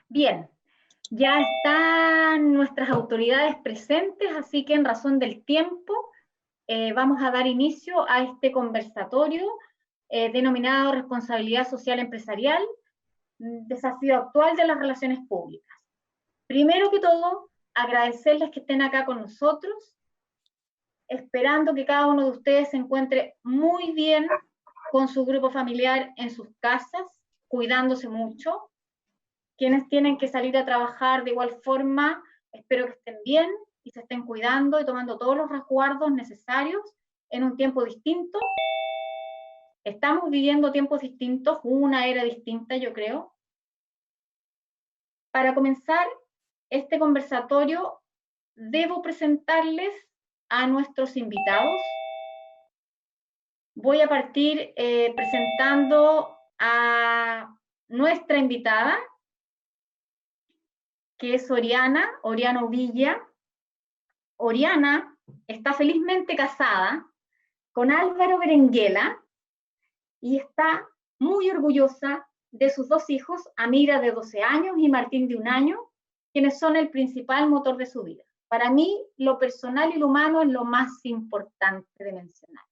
Bien, ya están nuestras autoridades presentes, así que en razón del tiempo vamos a dar inicio a este conversatorio denominado Responsabilidad Social Empresarial, desafío actual de las relaciones públicas. Primero que todo, agradecerles que estén acá con nosotros, esperando que cada uno de ustedes se encuentre muy bien con su grupo familiar en sus casas, cuidándose mucho. Quienes tienen que salir a trabajar de igual forma, espero que estén bien y se estén cuidando y tomando todos los resguardos necesarios en un tiempo distinto. Estamos viviendo tiempos distintos, una era distinta, yo creo. Para comenzar este conversatorio, debo presentarles a nuestros invitados. Voy a partir presentando a nuestra invitada, que es Oriana Villa. Oriana está felizmente casada con Álvaro Berenguela y está muy orgullosa de sus dos hijos, Amira de 12 años y Martín de 1 año, quienes son el principal motor de su vida. Para mí, lo personal y lo humano es lo más importante de mencionar.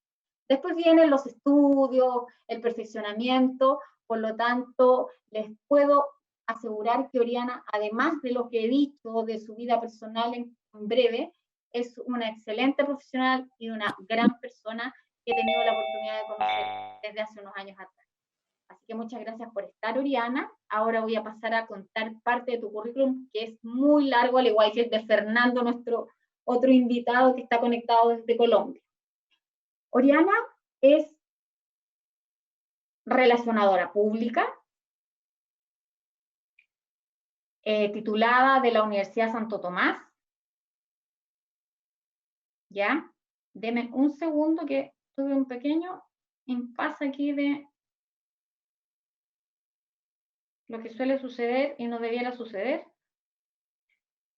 Después vienen los estudios, el perfeccionamiento, por lo tanto, les puedo asegurar que Oriana, además de lo que he dicho de su vida personal en breve, es una excelente profesional y una gran persona que he tenido la oportunidad de conocer desde hace unos años atrás. Así que muchas gracias por estar, Oriana. Ahora voy a pasar a contar parte de tu currículum, que es muy largo, al igual que el de Fernando, nuestro otro invitado que está conectado desde Colombia. Oriana es relacionadora pública, titulada de la Universidad Santo Tomás. ¿Ya? Deme un segundo que tuve un pequeño impasse aquí de lo que suele suceder y no debiera suceder.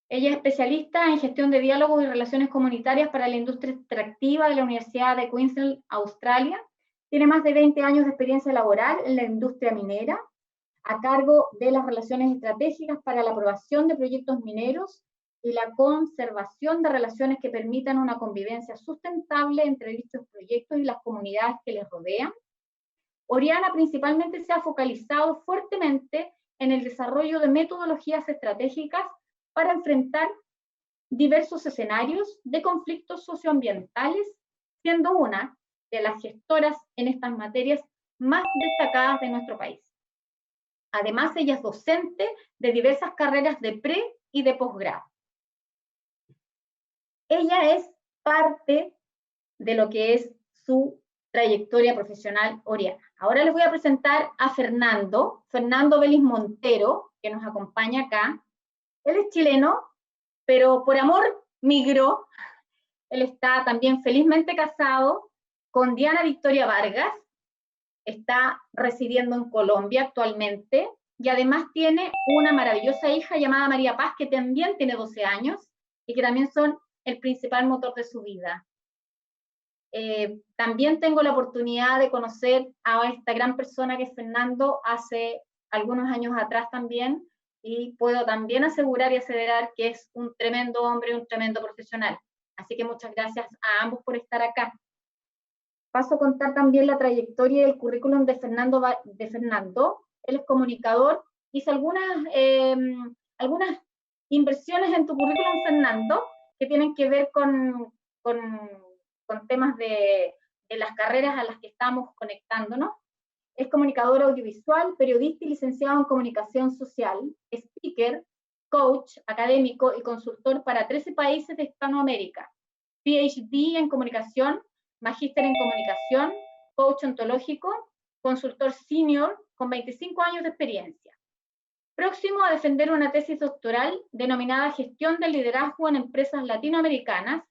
Ella es especialista en gestión de diálogos y relaciones comunitarias para la industria extractiva de la Universidad de Queensland, Australia. Tiene más de 20 años de experiencia laboral en la industria minera, a cargo de las relaciones estratégicas para la aprobación de proyectos mineros y la conservación de relaciones que permitan una convivencia sustentable entre dichos proyectos y las comunidades que les rodean. Oriana principalmente se ha focalizado fuertemente en el desarrollo de metodologías estratégicas para enfrentar diversos escenarios de conflictos socioambientales, siendo una de las gestoras en estas materias más destacadas de nuestro país. Además, ella es docente de diversas carreras de pre y de posgrado. Ella es parte de lo que es su trayectoria profesional Oriana. Ahora les voy a presentar a Fernando Vélez Montero, que nos acompaña acá. Él es chileno, pero por amor migró. Él está también felizmente casado con Diana Victoria Vargas, está residiendo en Colombia actualmente, y además tiene una maravillosa hija llamada María Paz, que también tiene 12 años, y que también son el principal motor de su vida. También tengo la oportunidad de conocer a esta gran persona que es Fernando hace algunos años atrás también, y puedo también asegurar y aseverar que es un tremendo hombre, un tremendo profesional. Así que muchas gracias a ambos por estar acá. Paso a contar también la trayectoria y el currículum de Fernando. Él es comunicador, hizo algunas inversiones en tu currículum, Fernando, que tienen que ver con temas de las carreras a las que estamos conectándonos. Es comunicador audiovisual, periodista y licenciado en comunicación social, speaker, coach académico y consultor para 13 países de Hispanoamérica, PhD en comunicación, magíster en comunicación, coach ontológico, consultor senior con 25 años de experiencia. Próximo a defender una tesis doctoral denominada Gestión del liderazgo en empresas latinoamericanas,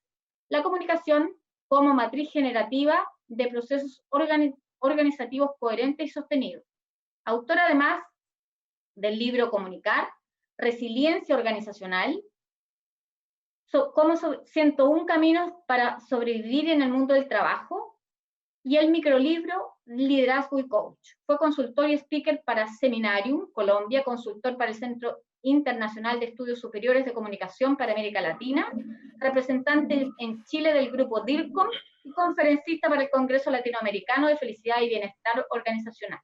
la comunicación como matriz generativa de procesos organizativos coherentes y sostenidos. Autor además del libro Comunicar, Resiliencia Organizacional, como 101 caminos para sobrevivir en el mundo del trabajo, y el microlibro Liderazgo y Coach. Fue consultor y speaker para Seminarium, Colombia, consultor para el Centro Internacional de Estudios Superiores de Comunicación para América Latina, representante en Chile del grupo DIRCOM y conferencista para el Congreso Latinoamericano de Felicidad y Bienestar Organizacional.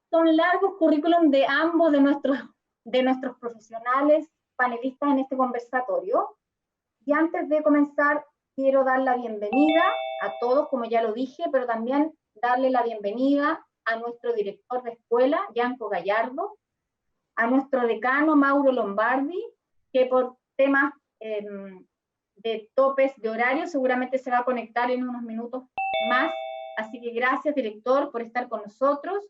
Son largos currículum de ambos de nuestros profesionales panelistas en este conversatorio. Y antes de comenzar, quiero dar la bienvenida a todos, como ya lo dije, pero también darle la bienvenida a nuestro director de escuela, Yanko Gallardo, a nuestro decano, Mauro Lombardi, que por temas de topes de horario seguramente se va a conectar en unos minutos más. Así que gracias, director, por estar con nosotros.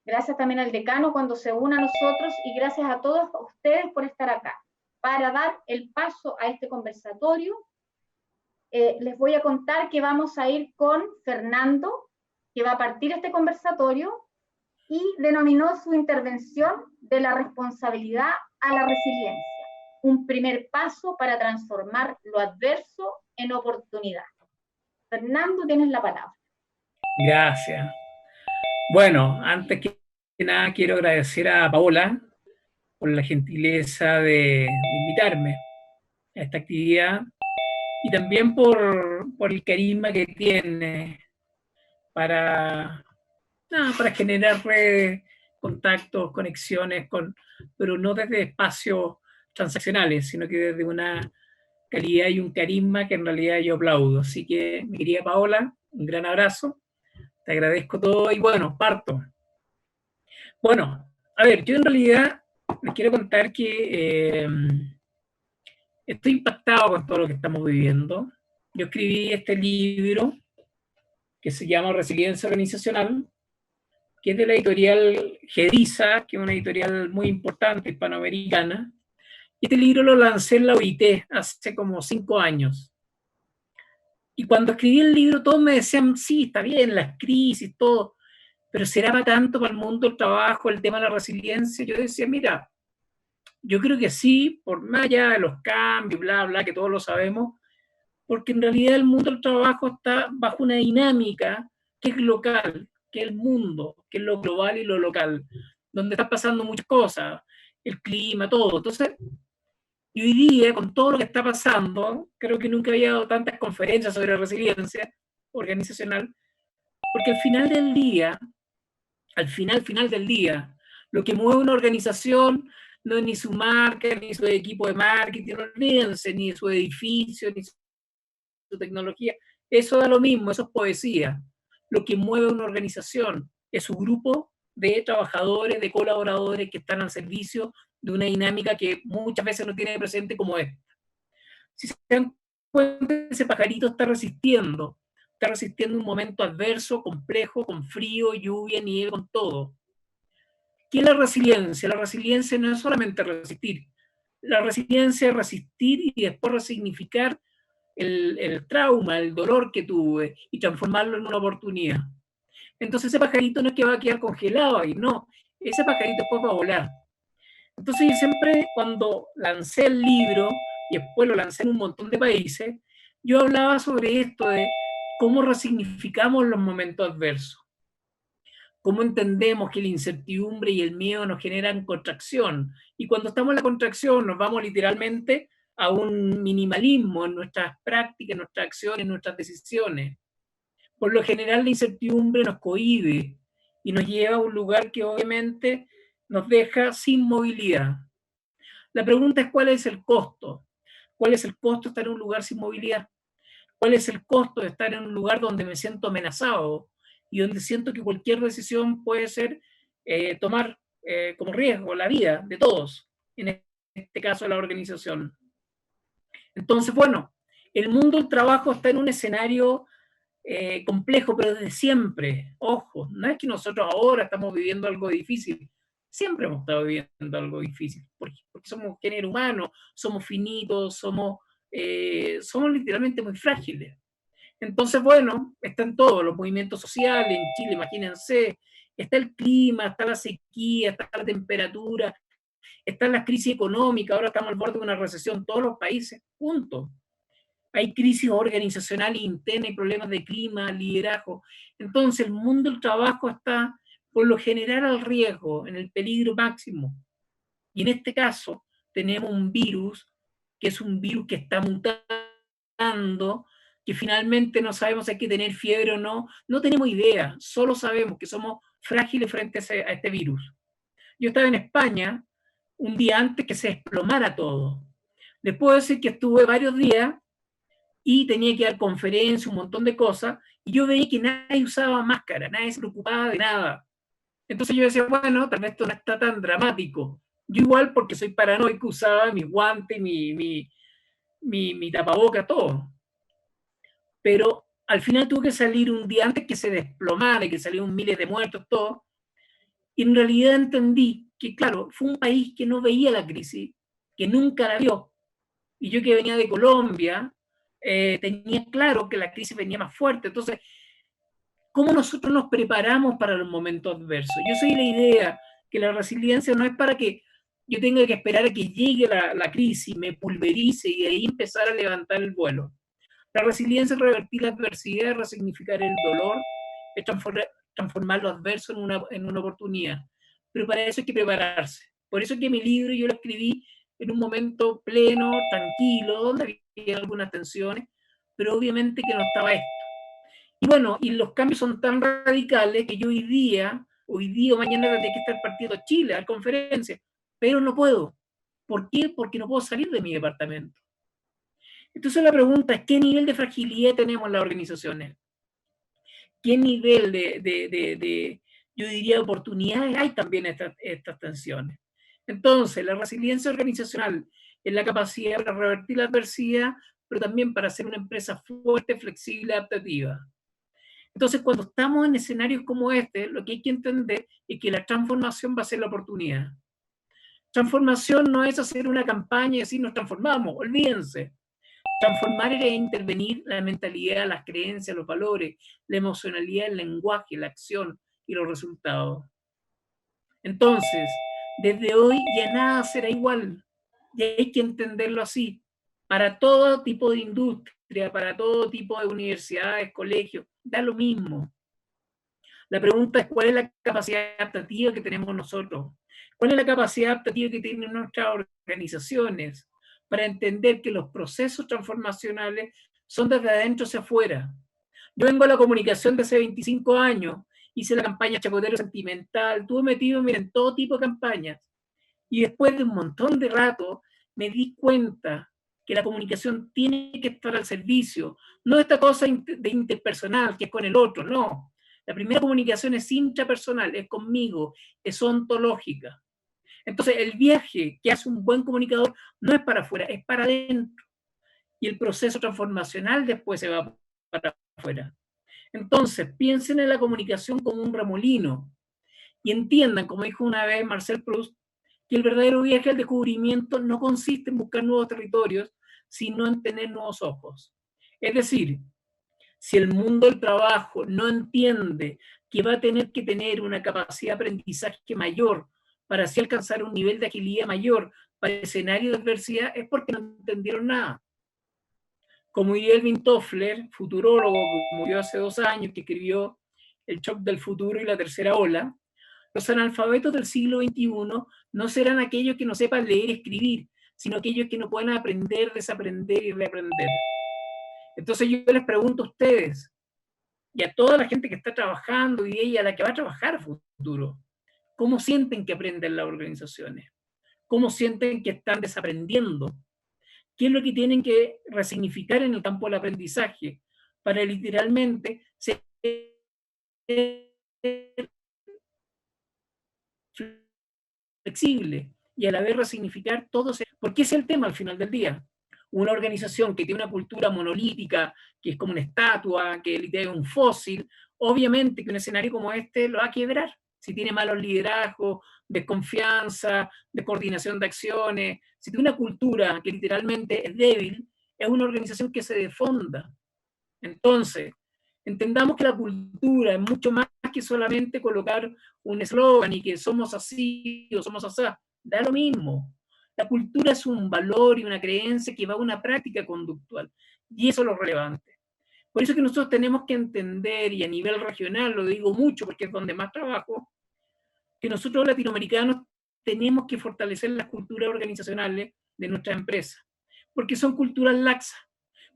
Gracias también al decano cuando se une a nosotros y gracias a todos ustedes por estar acá. Para dar el paso a este conversatorio, les voy a contar que vamos a ir con Fernando, que va a partir este conversatorio y denominó su intervención de la responsabilidad a la resiliencia, un primer paso para transformar lo adverso en oportunidad. Fernando, tienes la palabra. Gracias. Bueno, antes que nada quiero agradecer a Paola por la gentileza de invitarme a esta actividad y también por el carisma que tiene para generar redes, contactos, conexiones, pero no desde espacios transaccionales, sino que desde una calidad y un carisma que en realidad yo aplaudo. Así que, mi querida Paola, un gran abrazo, te agradezco todo y bueno, parto. Bueno, a ver, yo en realidad les quiero contar que estoy impactado con todo lo que estamos viviendo. Yo escribí este libro que se llama Resiliencia Organizacional, que es de la editorial Gedisa, que es una editorial muy importante hispanoamericana. Este libro lo lancé en la OIT hace como 5 años. Y cuando escribí el libro todos me decían, sí, está bien, las crisis, todo, pero ¿será para tanto para el mundo del trabajo, el tema de la resiliencia? Yo decía, mira, yo creo que sí, por más allá de los cambios, bla, bla, que todos lo sabemos, porque en realidad el mundo del trabajo está bajo una dinámica que es local, que es el mundo, que es lo global y lo local, donde están pasando muchas cosas, el clima, todo. Entonces, y hoy día, con todo lo que está pasando, creo que nunca había dado tantas conferencias sobre resiliencia organizacional, porque al final del día, lo que mueve una organización no es ni su marca, ni su equipo de marketing, ni su edificio, ni su tecnología. Eso da lo mismo, eso es poesía. Lo que mueve una organización es su grupo de trabajadores, de colaboradores que están al servicio de una dinámica que muchas veces no tiene presente como esta. Si se dan cuenta, ese pajarito está resistiendo un momento adverso, complejo, con frío, lluvia, nieve, con todo. ¿Qué es la resiliencia? La resiliencia no es solamente resistir. La resiliencia es resistir y después resignificar el trauma, el dolor que tuve y transformarlo en una oportunidad. Entonces ese pajarito no es que va a quedar congelado ahí, no. Ese pajarito después va a volar. Entonces yo siempre cuando lancé el libro y después lo lancé en un montón de países, yo hablaba sobre esto de cómo resignificamos los momentos adversos. Cómo entendemos que la incertidumbre y el miedo nos generan contracción. Y cuando estamos en la contracción nos vamos literalmente a un minimalismo en nuestras prácticas, en nuestras acciones, en nuestras decisiones. Por lo general la incertidumbre nos cohíbe y nos lleva a un lugar que obviamente nos deja sin movilidad. La pregunta es ¿cuál es el costo? ¿Cuál es el costo de estar en un lugar sin movilidad? ¿Cuál es el costo de estar en un lugar donde me siento amenazado y donde siento que cualquier decisión puede ser tomar como riesgo la vida de todos, en este caso la organización? Entonces, bueno, el mundo del trabajo está en un escenario complejo, pero desde siempre. Ojo, no es que nosotros ahora estamos viviendo algo difícil, siempre hemos estado viviendo algo difícil, porque somos género humano, somos finitos, somos literalmente muy frágiles. Entonces, bueno, están todos los movimientos sociales en Chile, imagínense, está el clima, está la sequía, está la temperatura, están las crisis económicas, ahora estamos al borde de una recesión en todos los países, punto. Hay crisis organizacional interna y problemas de clima, liderazgo. Entonces, el mundo del trabajo está, por lo general, al riesgo, en el peligro máximo. Y en este caso tenemos un virus que es un virus que está mutando, que finalmente no sabemos si hay que tener fiebre o no, no tenemos idea, solo sabemos que somos frágiles frente a este virus. Yo estaba en España un día antes que se desplomara todo. Les puedo decir que estuve varios días y tenía que dar conferencias, un montón de cosas, y yo veía que nadie usaba máscara, nadie se preocupaba de nada. Entonces yo decía, bueno, tal vez esto no está tan dramático. Yo igual, porque soy paranoico, usaba mis guantes, mi tapaboca, todo. Pero al final tuve que salir un día antes que se desplomara, que salieron miles de muertos, todo. Y en realidad entendí que, claro, fue un país que no veía la crisis, que nunca la vio. Y yo que venía de Colombia, tenía claro que la crisis venía más fuerte. Entonces, ¿cómo nosotros nos preparamos para los momentos adversos? Yo soy la idea que la resiliencia no es para que yo tenga que esperar a que llegue la crisis, me pulverice y de ahí empezar a levantar el vuelo. La resiliencia es revertir la adversidad, es resignificar el dolor, es transformar lo adverso en una oportunidad. Pero para eso hay que prepararse. Por eso que mi libro yo lo escribí en un momento pleno, tranquilo, donde había algunas tensiones, pero obviamente que no estaba esto. Y bueno, y los cambios son tan radicales que yo hoy día o mañana tendré que estar partiendo a Chile, a dar conferencias, pero no puedo. ¿Por qué? Porque no puedo salir de mi departamento. Entonces la pregunta es, ¿qué nivel de fragilidad tenemos en las organizaciones? ¿Qué nivel yo diría, oportunidades hay también en estas tensiones? Entonces, la resiliencia organizacional es la capacidad para revertir la adversidad, pero también para ser una empresa fuerte, flexible, adaptativa. Entonces, cuando estamos en escenarios como este, lo que hay que entender es que la transformación va a ser la oportunidad. Transformación no es hacer una campaña y decir nos transformamos, olvídense. Transformar era intervenir la mentalidad, las creencias, los valores, la emocionalidad, el lenguaje, la acción y los resultados. Entonces, desde hoy ya nada será igual. Y hay que entenderlo así. Para todo tipo de industria, para todo tipo de universidades, colegios, da lo mismo. La pregunta es cuál es la capacidad adaptativa que tenemos nosotros. ¿Cuál es la capacidad adaptativa que tienen nuestras organizaciones para entender que los procesos transformacionales son desde adentro hacia afuera? Yo vengo a la comunicación de hace 25 años, hice la campaña Chacotero Sentimental, estuve metido en todo tipo de campañas. Y después de un montón de rato me di cuenta que la comunicación tiene que estar al servicio, no esta cosa de interpersonal que es con el otro, no. La primera comunicación es intrapersonal, es conmigo, es ontológica. Entonces, el viaje que hace un buen comunicador no es para afuera, es para adentro. Y el proceso transformacional después se va para afuera. Entonces, piensen en la comunicación como un remolino y entiendan, como dijo una vez Marcel Proust, que el verdadero viaje al descubrimiento no consiste en buscar nuevos territorios, sino en tener nuevos ojos. Es decir, si el mundo del trabajo no entiende que va a tener que tener una capacidad de aprendizaje mayor para así alcanzar un nivel de agilidad mayor para escenarios de adversidad, es porque no entendieron nada. Como diría Elvin Toffler, futurólogo que murió hace 2 años, que escribió El shock del futuro y la tercera ola, los analfabetos del siglo XXI no serán aquellos que no sepan leer y escribir, sino aquellos que no puedan aprender, desaprender y reaprender. Entonces yo les pregunto a ustedes y a toda la gente que está trabajando y a la que va a trabajar a futuro, ¿cómo sienten que aprenden las organizaciones? ¿Cómo sienten que están desaprendiendo? ¿Qué es lo que tienen que resignificar en el campo del aprendizaje para literalmente ser flexible y a la vez resignificar todo? Porque ese es el tema al final del día. Una organización que tiene una cultura monolítica, que es como una estatua, que literal es un fósil, obviamente que un escenario como este lo va a quebrar. Si tiene malos liderazgos, desconfianza, descoordinación de acciones, si tiene una cultura que literalmente es débil, es una organización que se defonda. Entonces, entendamos que la cultura es mucho más que solamente colocar un eslogan y que somos así o somos así. Da lo mismo. La cultura es un valor y una creencia que va a una práctica conductual. Y eso es lo relevante. Por eso que nosotros tenemos que entender, y a nivel regional lo digo mucho porque es donde más trabajo, que nosotros latinoamericanos tenemos que fortalecer las culturas organizacionales de nuestras empresas, porque son culturas laxas,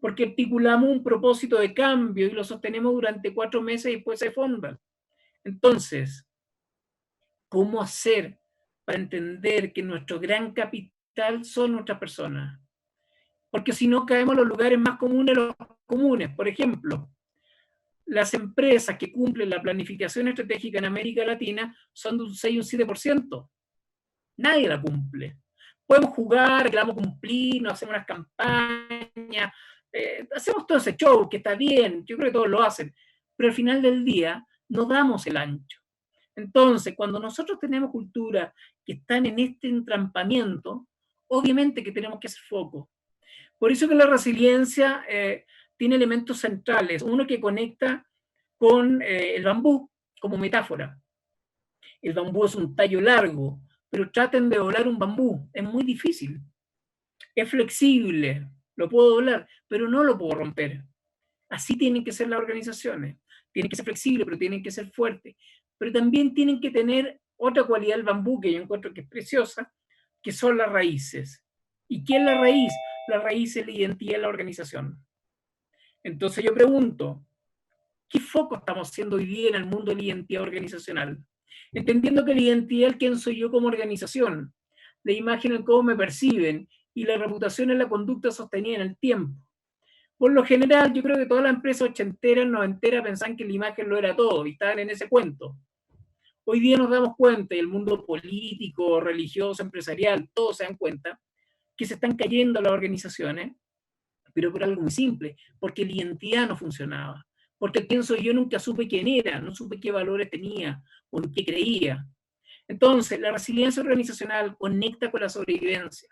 porque articulamos un propósito de cambio y lo sostenemos durante 4 meses y después se fondan. Entonces, ¿cómo hacer para entender que nuestro gran capital son nuestras personas? Porque si no caemos en los lugares más comunes, los comunes. Por ejemplo, las empresas que cumplen la planificación estratégica en América Latina son de un 6 y un 7%. Nadie la cumple. Podemos jugar, queramos cumplir, nos hacemos unas campañas, hacemos todo ese show que está bien, yo creo que todos lo hacen, pero al final del día no damos el ancho. Entonces, cuando nosotros tenemos culturas que están en este entrampamiento, obviamente que tenemos que hacer foco. Por eso que la resiliencia tiene elementos centrales. Uno que conecta con el bambú como metáfora. El bambú es un tallo largo, pero traten de doblar un bambú. Es muy difícil. Es flexible, lo puedo doblar, pero no lo puedo romper. Así tienen que ser las organizaciones. Tienen que ser flexibles, pero tienen que ser fuertes. Pero también tienen que tener otra cualidad del bambú que yo encuentro que es preciosa, que son las raíces. ¿Y qué es la raíz? La raíz es la identidad de la organización. Entonces yo pregunto, ¿qué foco estamos haciendo hoy día en el mundo de la identidad organizacional? Entendiendo que la identidad es quién soy yo como organización, la imagen en cómo me perciben y la reputación en la conducta sostenida en el tiempo. Por lo general, yo creo que todas las empresas ochenteras, noventeras pensaban que la imagen lo era todo y estaban en ese cuento. Hoy día nos damos cuenta, y el mundo político, religioso, empresarial, todos se dan cuenta, que se están cayendo las organizaciones, pero por algo muy simple, porque la identidad no funcionaba. Porque quién soy yo nunca supe quién era, no supe qué valores tenía o en qué creía. Entonces, la resiliencia organizacional conecta con la sobrevivencia.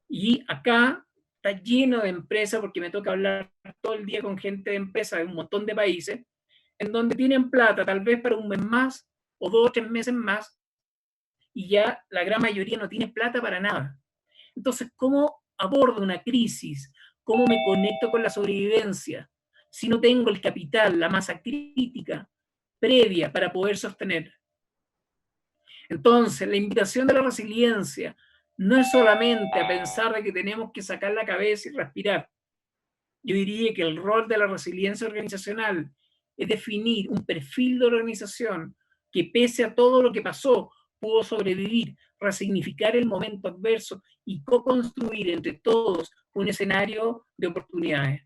Y acá está lleno de empresas, porque me toca hablar todo el día con gente de empresas de un montón de países, en donde tienen plata tal vez para un mes más o 2 o 3 meses más, y ya la gran mayoría no tiene plata para nada. Entonces, ¿cómo abordo una crisis? ¿Cómo me conecto con la sobrevivencia si no tengo el capital, la masa crítica previa para poder sostener? Entonces, la invitación de la resiliencia no es solamente a pensar de que tenemos que sacar la cabeza y respirar. Yo diría que el rol de la resiliencia organizacional es definir un perfil de organización que pese a todo lo que pasó, pudo sobrevivir, resignificar el momento adverso y co-construir entre todos un escenario de oportunidades.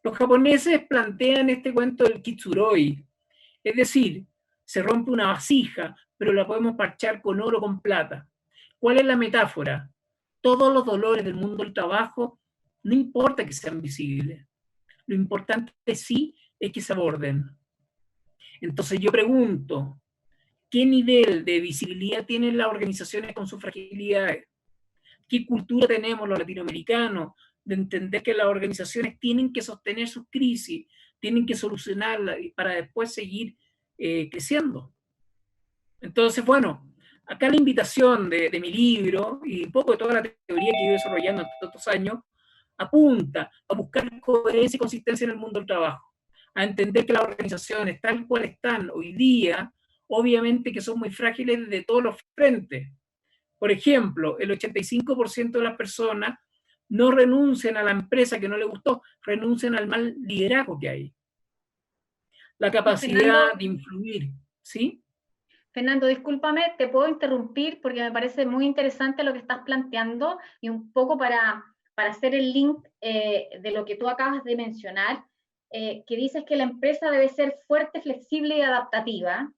Los japoneses plantean este cuento del kitsuroi, es decir, se rompe una vasija, pero la podemos parchar con oro o con plata. ¿Cuál es la metáfora? Todos los dolores del mundo del trabajo, no importa que sean visibles, lo importante sí es que se aborden. Entonces yo pregunto, ¿qué nivel de visibilidad tienen las organizaciones con sus fragilidades? ¿Qué cultura tenemos los latinoamericanos de entender que las organizaciones tienen que sostener sus crisis, tienen que solucionarlas para después seguir creciendo? Entonces, bueno, acá la invitación de mi libro y un poco de toda la teoría que he ido desarrollando en estos años apunta a buscar coherencia y consistencia en el mundo del trabajo, a entender que las organizaciones tal cual están hoy día, obviamente que son muy frágiles desde todos los frentes. Por ejemplo, el 85% de las personas no renuncian a la empresa que no le gustó, renuncian al mal liderazgo que hay. La capacidad de influir, ¿sí? Fernando, discúlpame, te puedo interrumpir porque me parece muy interesante lo que estás planteando y un poco para hacer el link de lo que tú acabas de mencionar, que dices que la empresa debe ser fuerte, flexible y adaptativa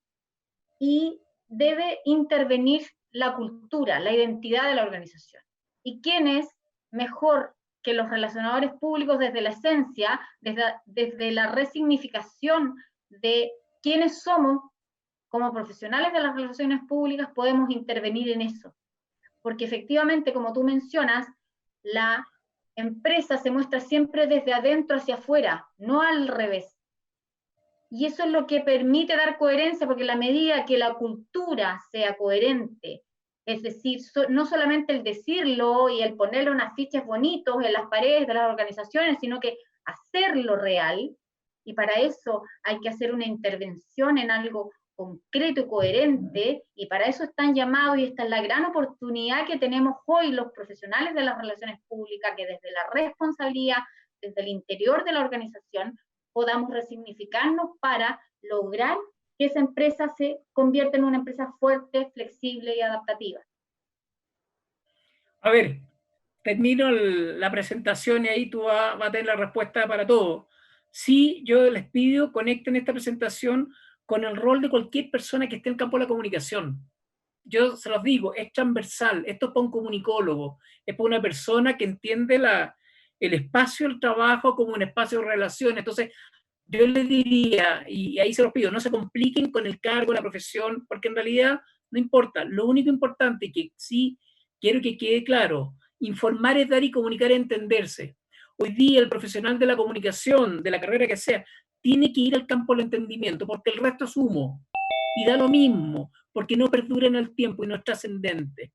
y debe intervenir la cultura, la identidad de la organización. ¿Y quién es mejor que los relacionadores públicos desde la esencia, desde la resignificación de quiénes somos? Como profesionales de las relaciones públicas podemos intervenir en eso, porque efectivamente, como tú mencionas, la empresa se muestra siempre desde adentro hacia afuera, no al revés. Y eso es lo que permite dar coherencia, porque la medida que la cultura sea coherente, es decir, no solamente el decirlo y el ponerle unas fichas bonitos en las paredes de las organizaciones, sino que hacerlo real, y para eso hay que hacer una intervención en algo concreto y coherente, y para eso están llamados, y esta es la gran oportunidad que tenemos hoy los profesionales de las relaciones públicas, que desde la responsabilidad, desde el interior de la organización, podamos resignificarnos para lograr que esa empresa se convierta en una empresa fuerte, flexible y adaptativa. A ver, termino la presentación y ahí tú vas a tener la respuesta para todo. Sí, yo les pido conecten esta presentación con el rol de cualquier persona que esté en el campo de la comunicación. Yo se los digo, es transversal, esto es para un comunicólogo, es para una persona que entiende el espacio del trabajo como un espacio de relación. Entonces, yo les diría, y ahí se los pido, no se compliquen con el cargo, la profesión, porque en realidad no importa. Lo único importante que sí quiero que quede claro, informar es dar y comunicar es entenderse. Hoy día el profesional de la comunicación, de la carrera que sea, tiene que ir al campo del entendimiento, porque el resto es humo. Y da lo mismo, porque no perdura en el tiempo y no es trascendente.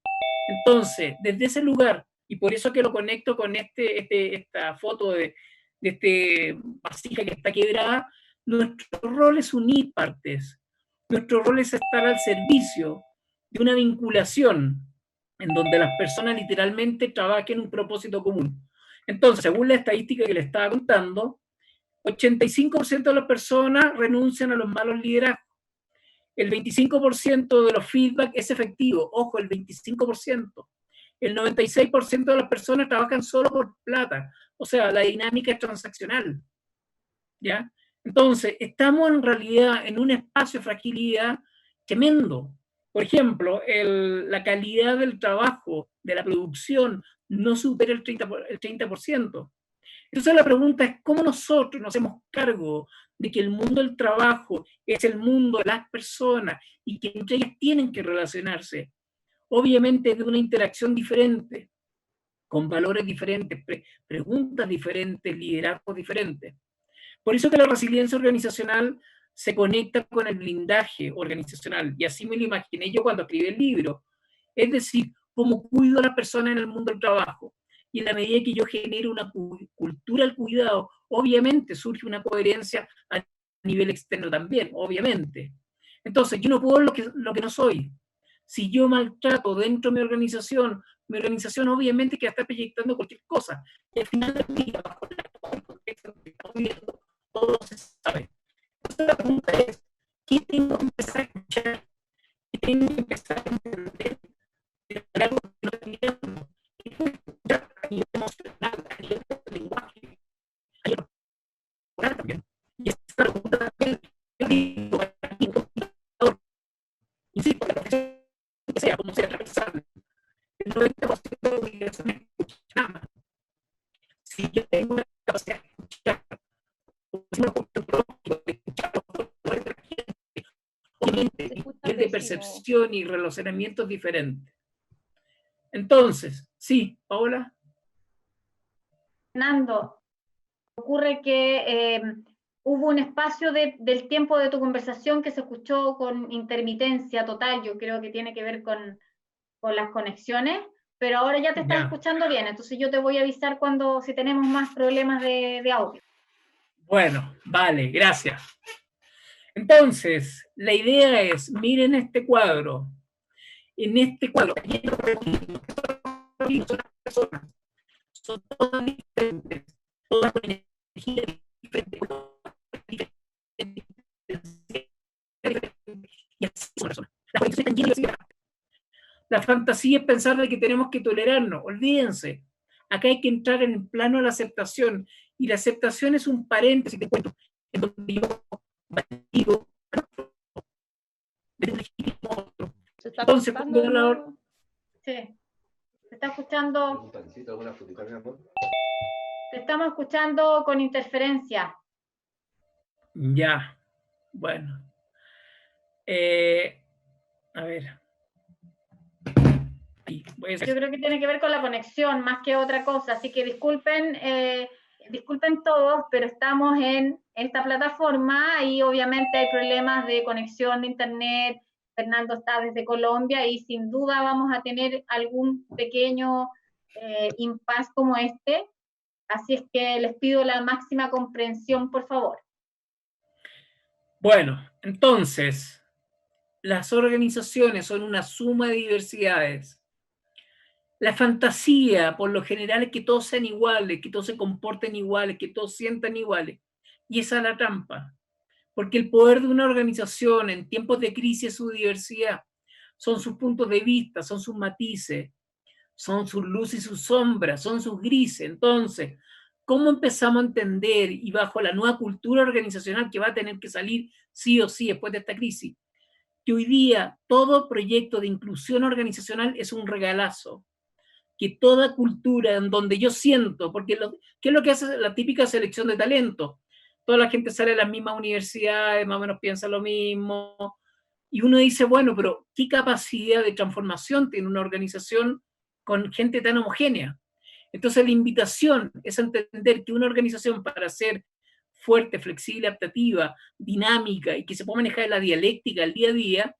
Entonces, desde ese lugar, y por eso que lo conecto con esta foto de este vasija que está quebrada, nuestro rol es unir partes. Nuestro rol es estar al servicio de una vinculación en donde las personas literalmente trabajen un propósito común. Entonces, según la estadística que le estaba contando, 85% de las personas renuncian a los malos liderazgos. El 25% de los feedback es efectivo. Ojo, el 25%. El 96% de las personas trabajan solo por plata. O sea, la dinámica es transaccional. ¿Ya? Entonces, estamos en realidad en un espacio de fragilidad tremendo. Por ejemplo, la calidad del trabajo, de la producción, no supera el 30%. Entonces la pregunta es, ¿cómo nosotros nos hacemos cargo de que el mundo del trabajo es el mundo de las personas y que entre ellas tienen que relacionarse? Obviamente de una interacción diferente, con valores diferentes, preguntas diferentes, liderazgos diferentes. Por eso que la resiliencia organizacional se conecta con el blindaje organizacional, y así me lo imaginé yo cuando escribí el libro. Es decir, cómo cuido a la persona en el mundo del trabajo. Y en la medida que yo genero una cultura del cuidado, obviamente surge una coherencia a nivel externo también, obviamente. Entonces, yo no puedo lo que no soy. Si yo maltrato dentro de mi organización obviamente que va a estar proyectando cualquier cosa. Y al final del día, bajo el contexto que estamos viviendo, todo se sabe. Entonces la pregunta es, ¿qué tengo que empezar a escuchar? ¿Qué tengo que empezar a entender? De algo que no estoy viendo. ¿Qué tengo que escuchar a nivel emocional, a nivel de lenguaje? A nivel oral también. Y esa es la pregunta también. Yo digo, aquí, insisto, la profesión que sea, como sea transversal, el 90% de obligación es escuchar. Si yo tengo una capacidad de escuchar, obviamente, nivel de percepción y relacionamientos diferentes. Entonces, sí, Paola. Fernando, ocurre que hubo un espacio del tiempo de tu conversación que se escuchó con intermitencia total, yo creo que tiene que ver con las conexiones, pero ahora ya te estás escuchando bien, entonces yo te voy a avisar si tenemos más problemas de audio. Bueno, vale, gracias. Entonces, la idea es, miren este cuadro. En este cuadro, son las personas, son todas diferentes, todas con energía diferente, y así son personas. Las conexiones están llenas de la fantasía es pensar de que tenemos que tolerarnos, olvídense. Acá hay que entrar en el plano de la aceptación, y la aceptación es un paréntesis, te cuento, en donde yo digo, entonces, cuando sí, se está escuchando. Te estamos escuchando con interferencia. Ya, bueno. A ver. Yo creo que tiene que ver con la conexión más que otra cosa, así que disculpen todos, pero estamos en esta plataforma y obviamente hay problemas de conexión de internet. Fernando está desde Colombia y sin duda vamos a tener algún pequeño impasse como este, así es que les pido la máxima comprensión, por favor. Bueno, entonces, las organizaciones son una suma de diversidades. La fantasía, por lo general, es que todos sean iguales, que todos se comporten iguales, que todos sientan iguales. Y esa es la trampa. Porque el poder de una organización en tiempos de crisis es su diversidad. Son sus puntos de vista, son sus matices, son sus luces y sus sombras, son sus grises. Entonces, ¿cómo empezamos a entender, y bajo la nueva cultura organizacional que va a tener que salir sí o sí después de esta crisis, que hoy día todo proyecto de inclusión organizacional es un regalazo? Que toda cultura en donde yo siento, porque ¿qué es lo que hace la típica selección de talento? Toda la gente sale de las mismas universidades, más o menos piensa lo mismo, y uno dice, bueno, pero ¿qué capacidad de transformación tiene una organización con gente tan homogénea? Entonces la invitación es a entender que una organización, para ser fuerte, flexible, adaptativa, dinámica y que se pueda manejar en la dialéctica, el día a día,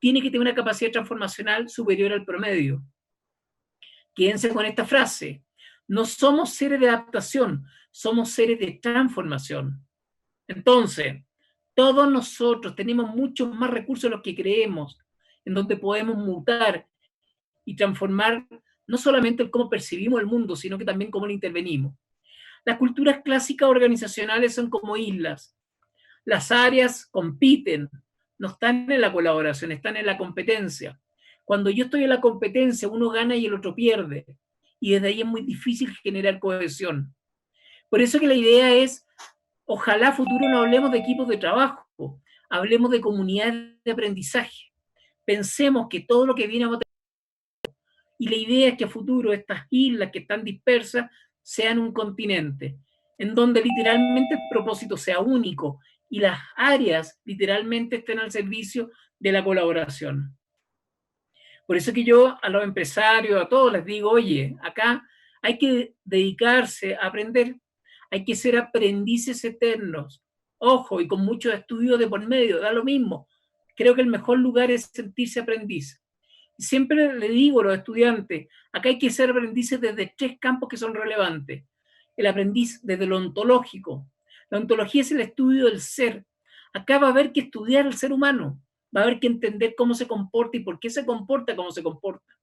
tiene que tener una capacidad transformacional superior al promedio. Quédense con esta frase: no somos seres de adaptación, somos seres de transformación. Entonces, todos nosotros tenemos muchos más recursos de los que creemos, en donde podemos mutar y transformar no solamente el cómo percibimos el mundo, sino que también cómo lo intervenimos. Las culturas clásicas organizacionales son como islas. Las áreas compiten, no están en la colaboración, están en la competencia. Cuando yo estoy en la competencia, uno gana y el otro pierde. Y desde ahí es muy difícil generar cohesión. Por eso que la idea es, ojalá a futuro no hablemos de equipos de trabajo, hablemos de comunidades de aprendizaje. Pensemos que todo lo que viene a... Y la idea es que a futuro estas islas que están dispersas sean un continente, en donde literalmente el propósito sea único y las áreas literalmente estén al servicio de la colaboración. Por eso que yo a los empresarios, a todos les digo, oye, acá hay que dedicarse a aprender, hay que ser aprendices eternos. Ojo, y con muchos estudios de por medio, da lo mismo. Creo que el mejor lugar es sentirse aprendiz. Siempre le digo a los estudiantes, acá hay que ser aprendices desde 3 campos que son relevantes. El aprendiz desde lo ontológico. La ontología es el estudio del ser. Acá va a haber que estudiar el ser humano, va a haber que entender cómo se comporta y por qué se comporta como se comporta.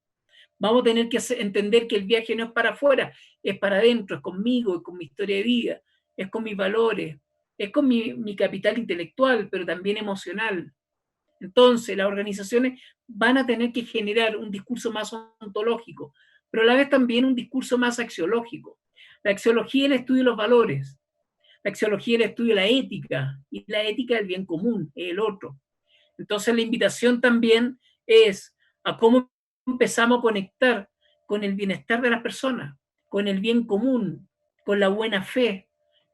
Vamos a tener que entender que el viaje no es para afuera, es para adentro, es conmigo, es con mi historia de vida, es con mis valores, es con mi capital intelectual, pero también emocional. Entonces, las organizaciones van a tener que generar un discurso más ontológico, pero a la vez también un discurso más axiológico. La axiología es el estudio de los valores, la axiología es el estudio de la ética, y la ética del bien común, es el otro. Entonces, la invitación también es a cómo empezamos a conectar con el bienestar de las personas, con el bien común, con la buena fe,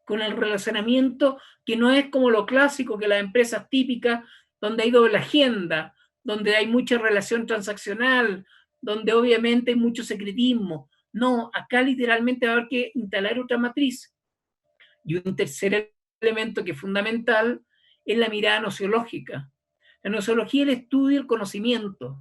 con el relacionamiento que no es como lo clásico que las empresas típicas, donde hay doble agenda, donde hay mucha relación transaccional, donde obviamente hay mucho secretismo. No, acá literalmente va a haber que instalar otra matriz. Y un tercer elemento que es fundamental es la mirada nociológica. La nociología es el estudio del conocimiento.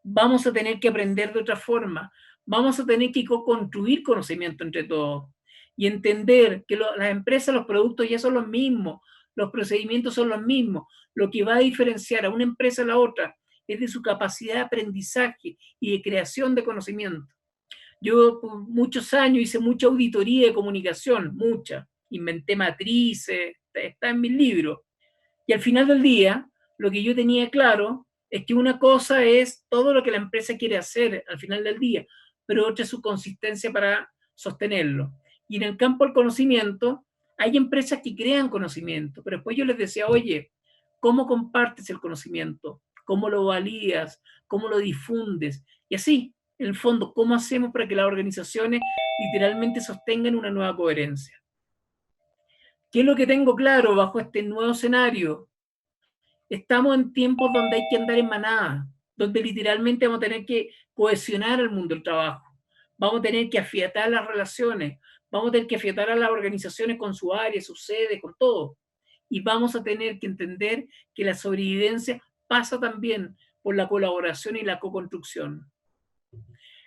Vamos a tener que aprender de otra forma. Vamos a tener que construir conocimiento entre todos y entender que las empresas, los productos ya son los mismos, los procedimientos son los mismos. Lo que va a diferenciar a una empresa a la otra es de su capacidad de aprendizaje y de creación de conocimiento. Yo por muchos años hice mucha auditoría de comunicación, mucha. Inventé matrices, está en mis libros. Y al final del día, lo que yo tenía claro es que una cosa es todo lo que la empresa quiere hacer al final del día, pero otra es su consistencia para sostenerlo. Y en el campo del conocimiento, hay empresas que crean conocimiento, pero después yo les decía, oye, ¿cómo compartes el conocimiento? ¿Cómo lo valías? ¿Cómo lo difundes? Y así, en el fondo, ¿cómo hacemos para que las organizaciones literalmente sostengan una nueva coherencia? ¿Qué es lo que tengo claro bajo este nuevo escenario? Estamos en tiempos donde hay que andar en manada, donde literalmente vamos a tener que cohesionar el mundo del trabajo, vamos a tener que afiatar las relaciones, vamos a tener que afiatar a las organizaciones con su área, su sede, con todo. Y vamos a tener que entender que la sobrevivencia pasa también por la colaboración y la co-construcción.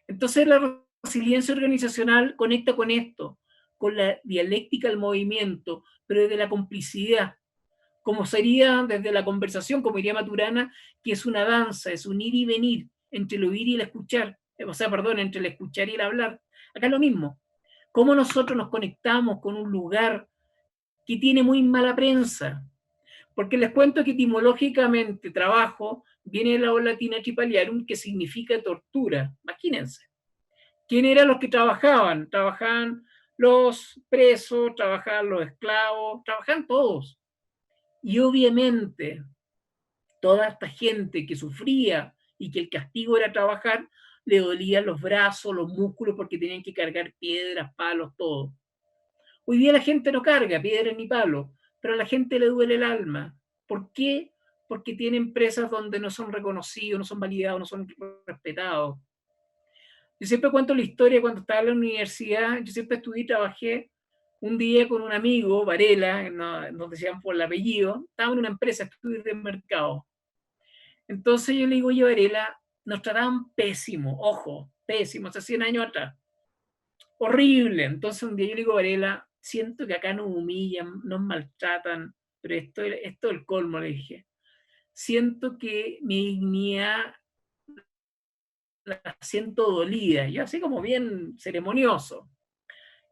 Entonces la resiliencia organizacional conecta con esto, con la dialéctica del movimiento, pero desde la complicidad, como sería desde la conversación, como diría Maturana, que es una danza, es un ir y venir entre el oír y el escuchar, o sea, perdón, entre el escuchar y el hablar. Acá es lo mismo. Cómo nosotros nos conectamos con un lugar que tiene muy mala prensa, porque les cuento que etimológicamente trabajo viene de la latina tripaliarum, que significa tortura. Imagínense. ¿Quién eran los que trabajaban? Trabajaban los presos, trabajaban los esclavos, trabajaban todos. Y obviamente toda esta gente que sufría y que el castigo era trabajar, le dolían los brazos, los músculos, porque tenían que cargar piedras, palos, todo. Hoy día la gente no carga piedras ni palos, pero a la gente le duele el alma. ¿Por qué? Porque tiene empresas donde no son reconocidos, no son validados, no son respetados. Yo siempre cuento la historia cuando estaba en la universidad, yo siempre estudié y trabajé un día con un amigo, Varela, nos decían por el apellido, estaba en una empresa, estudios de mercado. Entonces yo le digo, oye, Varela, nos trataban pésimo, ojo, pésimo, hace 100 años atrás. Horrible. Entonces un día yo le digo, Varela, siento que acá nos humillan, nos maltratan, pero esto es el colmo, le dije. Siento que mi dignidad la siento dolida, yo así como bien ceremonioso.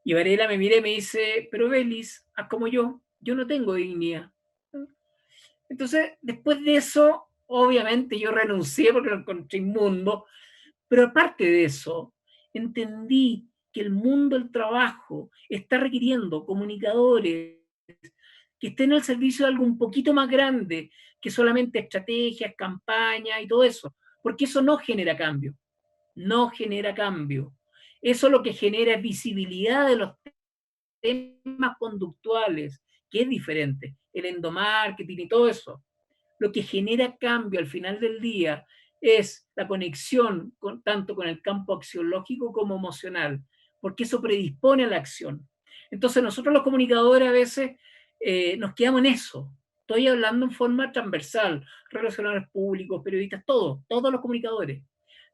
Y Varela me mira y me dice, pero Belis, haz como yo no tengo dignidad. Entonces, después de eso, obviamente yo renuncié porque lo encontré inmundo, pero aparte de eso, entendí que el mundo del trabajo está requiriendo comunicadores que estén al servicio de algo un poquito más grande que solamente estrategias, campañas y todo eso, porque eso no genera cambio, no genera cambio. Eso lo que genera es visibilidad de los temas conductuales, que es diferente, el endomarketing y todo eso. Lo que genera cambio al final del día es la conexión tanto con el campo axiológico como emocional, porque eso predispone a la acción. Entonces nosotros los comunicadores a veces nos quedamos en eso. Estoy hablando en forma transversal, relacionadores públicos, periodistas, todos los comunicadores.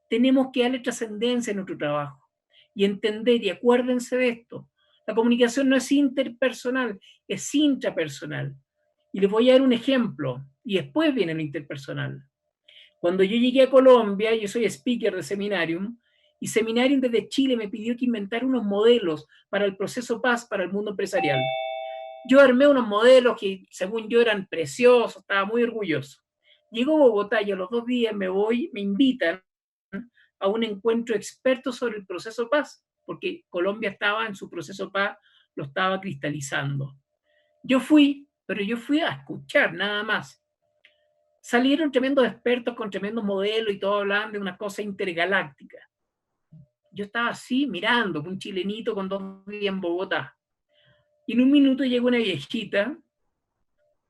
Tenemos que darle trascendencia a nuestro trabajo y entender, y acuérdense de esto, la comunicación no es interpersonal, es intrapersonal. Y les voy a dar un ejemplo, y después viene lo interpersonal. Cuando yo llegué a Colombia, yo soy speaker de Seminarium, y Seminarium desde Chile me pidió que inventara unos modelos para el proceso Paz para el mundo empresarial. Yo armé unos modelos que, según yo, eran preciosos, estaba muy orgulloso. Llego a Bogotá y a los 2 días me invitan a un encuentro experto sobre el proceso Paz, porque Colombia estaba en su proceso Paz, lo estaba cristalizando. Yo fui, pero yo fui a escuchar nada más. Salieron tremendos expertos con tremendos modelos y todo hablaban de una cosa intergaláctica. Yo estaba así mirando, un chilenito con 2 días en Bogotá. Y en un minuto llega una viejita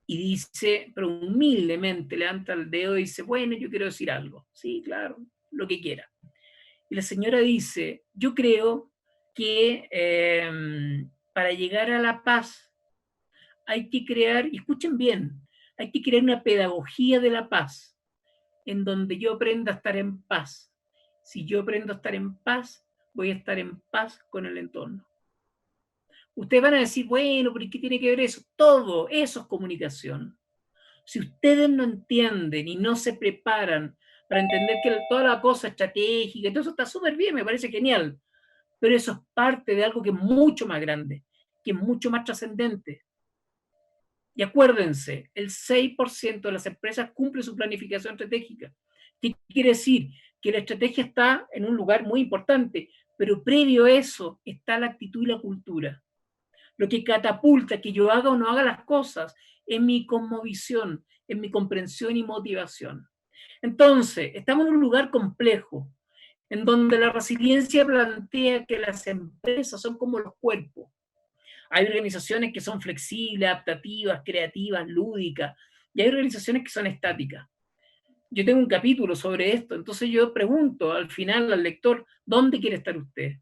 y dice, pero humildemente levanta el dedo y dice, bueno, yo quiero decir algo. Sí, claro, lo que quiera. Y la señora dice, yo creo que para llegar a la paz hay que crear, y escuchen bien, hay que crear una pedagogía de la paz, en donde yo aprenda a estar en paz. Si yo aprendo a estar en paz, voy a estar en paz con el entorno. Ustedes van a decir, bueno, pero ¿qué tiene que ver eso? Todo eso es comunicación. Si ustedes no entienden y no se preparan para entender que toda la cosa estratégica, todo eso está súper bien, me parece genial, pero eso es parte de algo que es mucho más grande, que es mucho más trascendente. Y acuérdense, el 6% de las empresas cumple su planificación estratégica. ¿Qué quiere decir? Que la estrategia está en un lugar muy importante, pero previo a eso está la actitud y la cultura. Lo que catapulta que yo haga o no haga las cosas es mi cosmovisión, es mi comprensión y motivación. Entonces, estamos en un lugar complejo, en donde la resiliencia plantea que las empresas son como los cuerpos. Hay organizaciones que son flexibles, adaptativas, creativas, lúdicas, y hay organizaciones que son estáticas. Yo tengo un capítulo sobre esto, entonces yo pregunto al final al lector, ¿dónde quiere estar usted?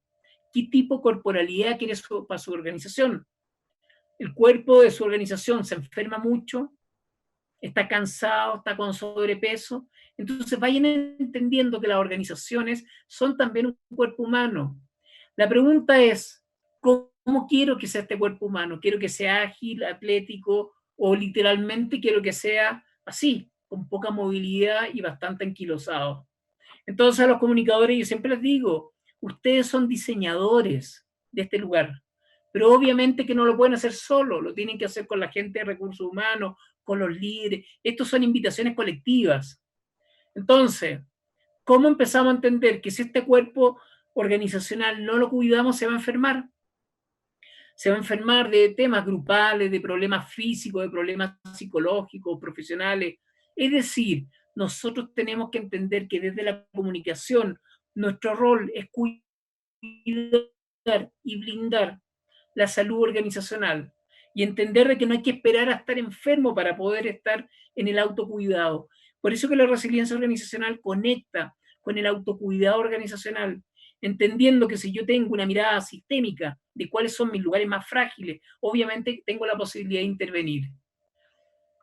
¿Qué tipo de corporalidad quiere para su organización? El cuerpo de su organización se enferma mucho, está cansado, está con sobrepeso. Entonces vayan entendiendo que las organizaciones son también un cuerpo humano. La pregunta es, ¿cómo quiero que sea este cuerpo humano? ¿Quiero que sea ágil, atlético o literalmente quiero que sea así, con poca movilidad y bastante anquilosado. Entonces a los comunicadores yo siempre les digo, ustedes son diseñadores de este lugar, pero obviamente que no lo pueden hacer solo, lo tienen que hacer con la gente de recursos humanos, con los líderes. Estos son invitaciones colectivas. Entonces, ¿cómo empezamos a entender que si este cuerpo organizacional no lo cuidamos se va a enfermar? Se va a enfermar de temas grupales, de problemas físicos, de problemas psicológicos, profesionales. Es decir, nosotros tenemos que entender que desde la comunicación nuestro rol es cuidar y blindar la salud organizacional y entender de que no hay que esperar a estar enfermo para poder estar en el autocuidado. Por eso que la resiliencia organizacional conecta con el autocuidado organizacional, entendiendo que si yo tengo una mirada sistémica de cuáles son mis lugares más frágiles, obviamente tengo la posibilidad de intervenir.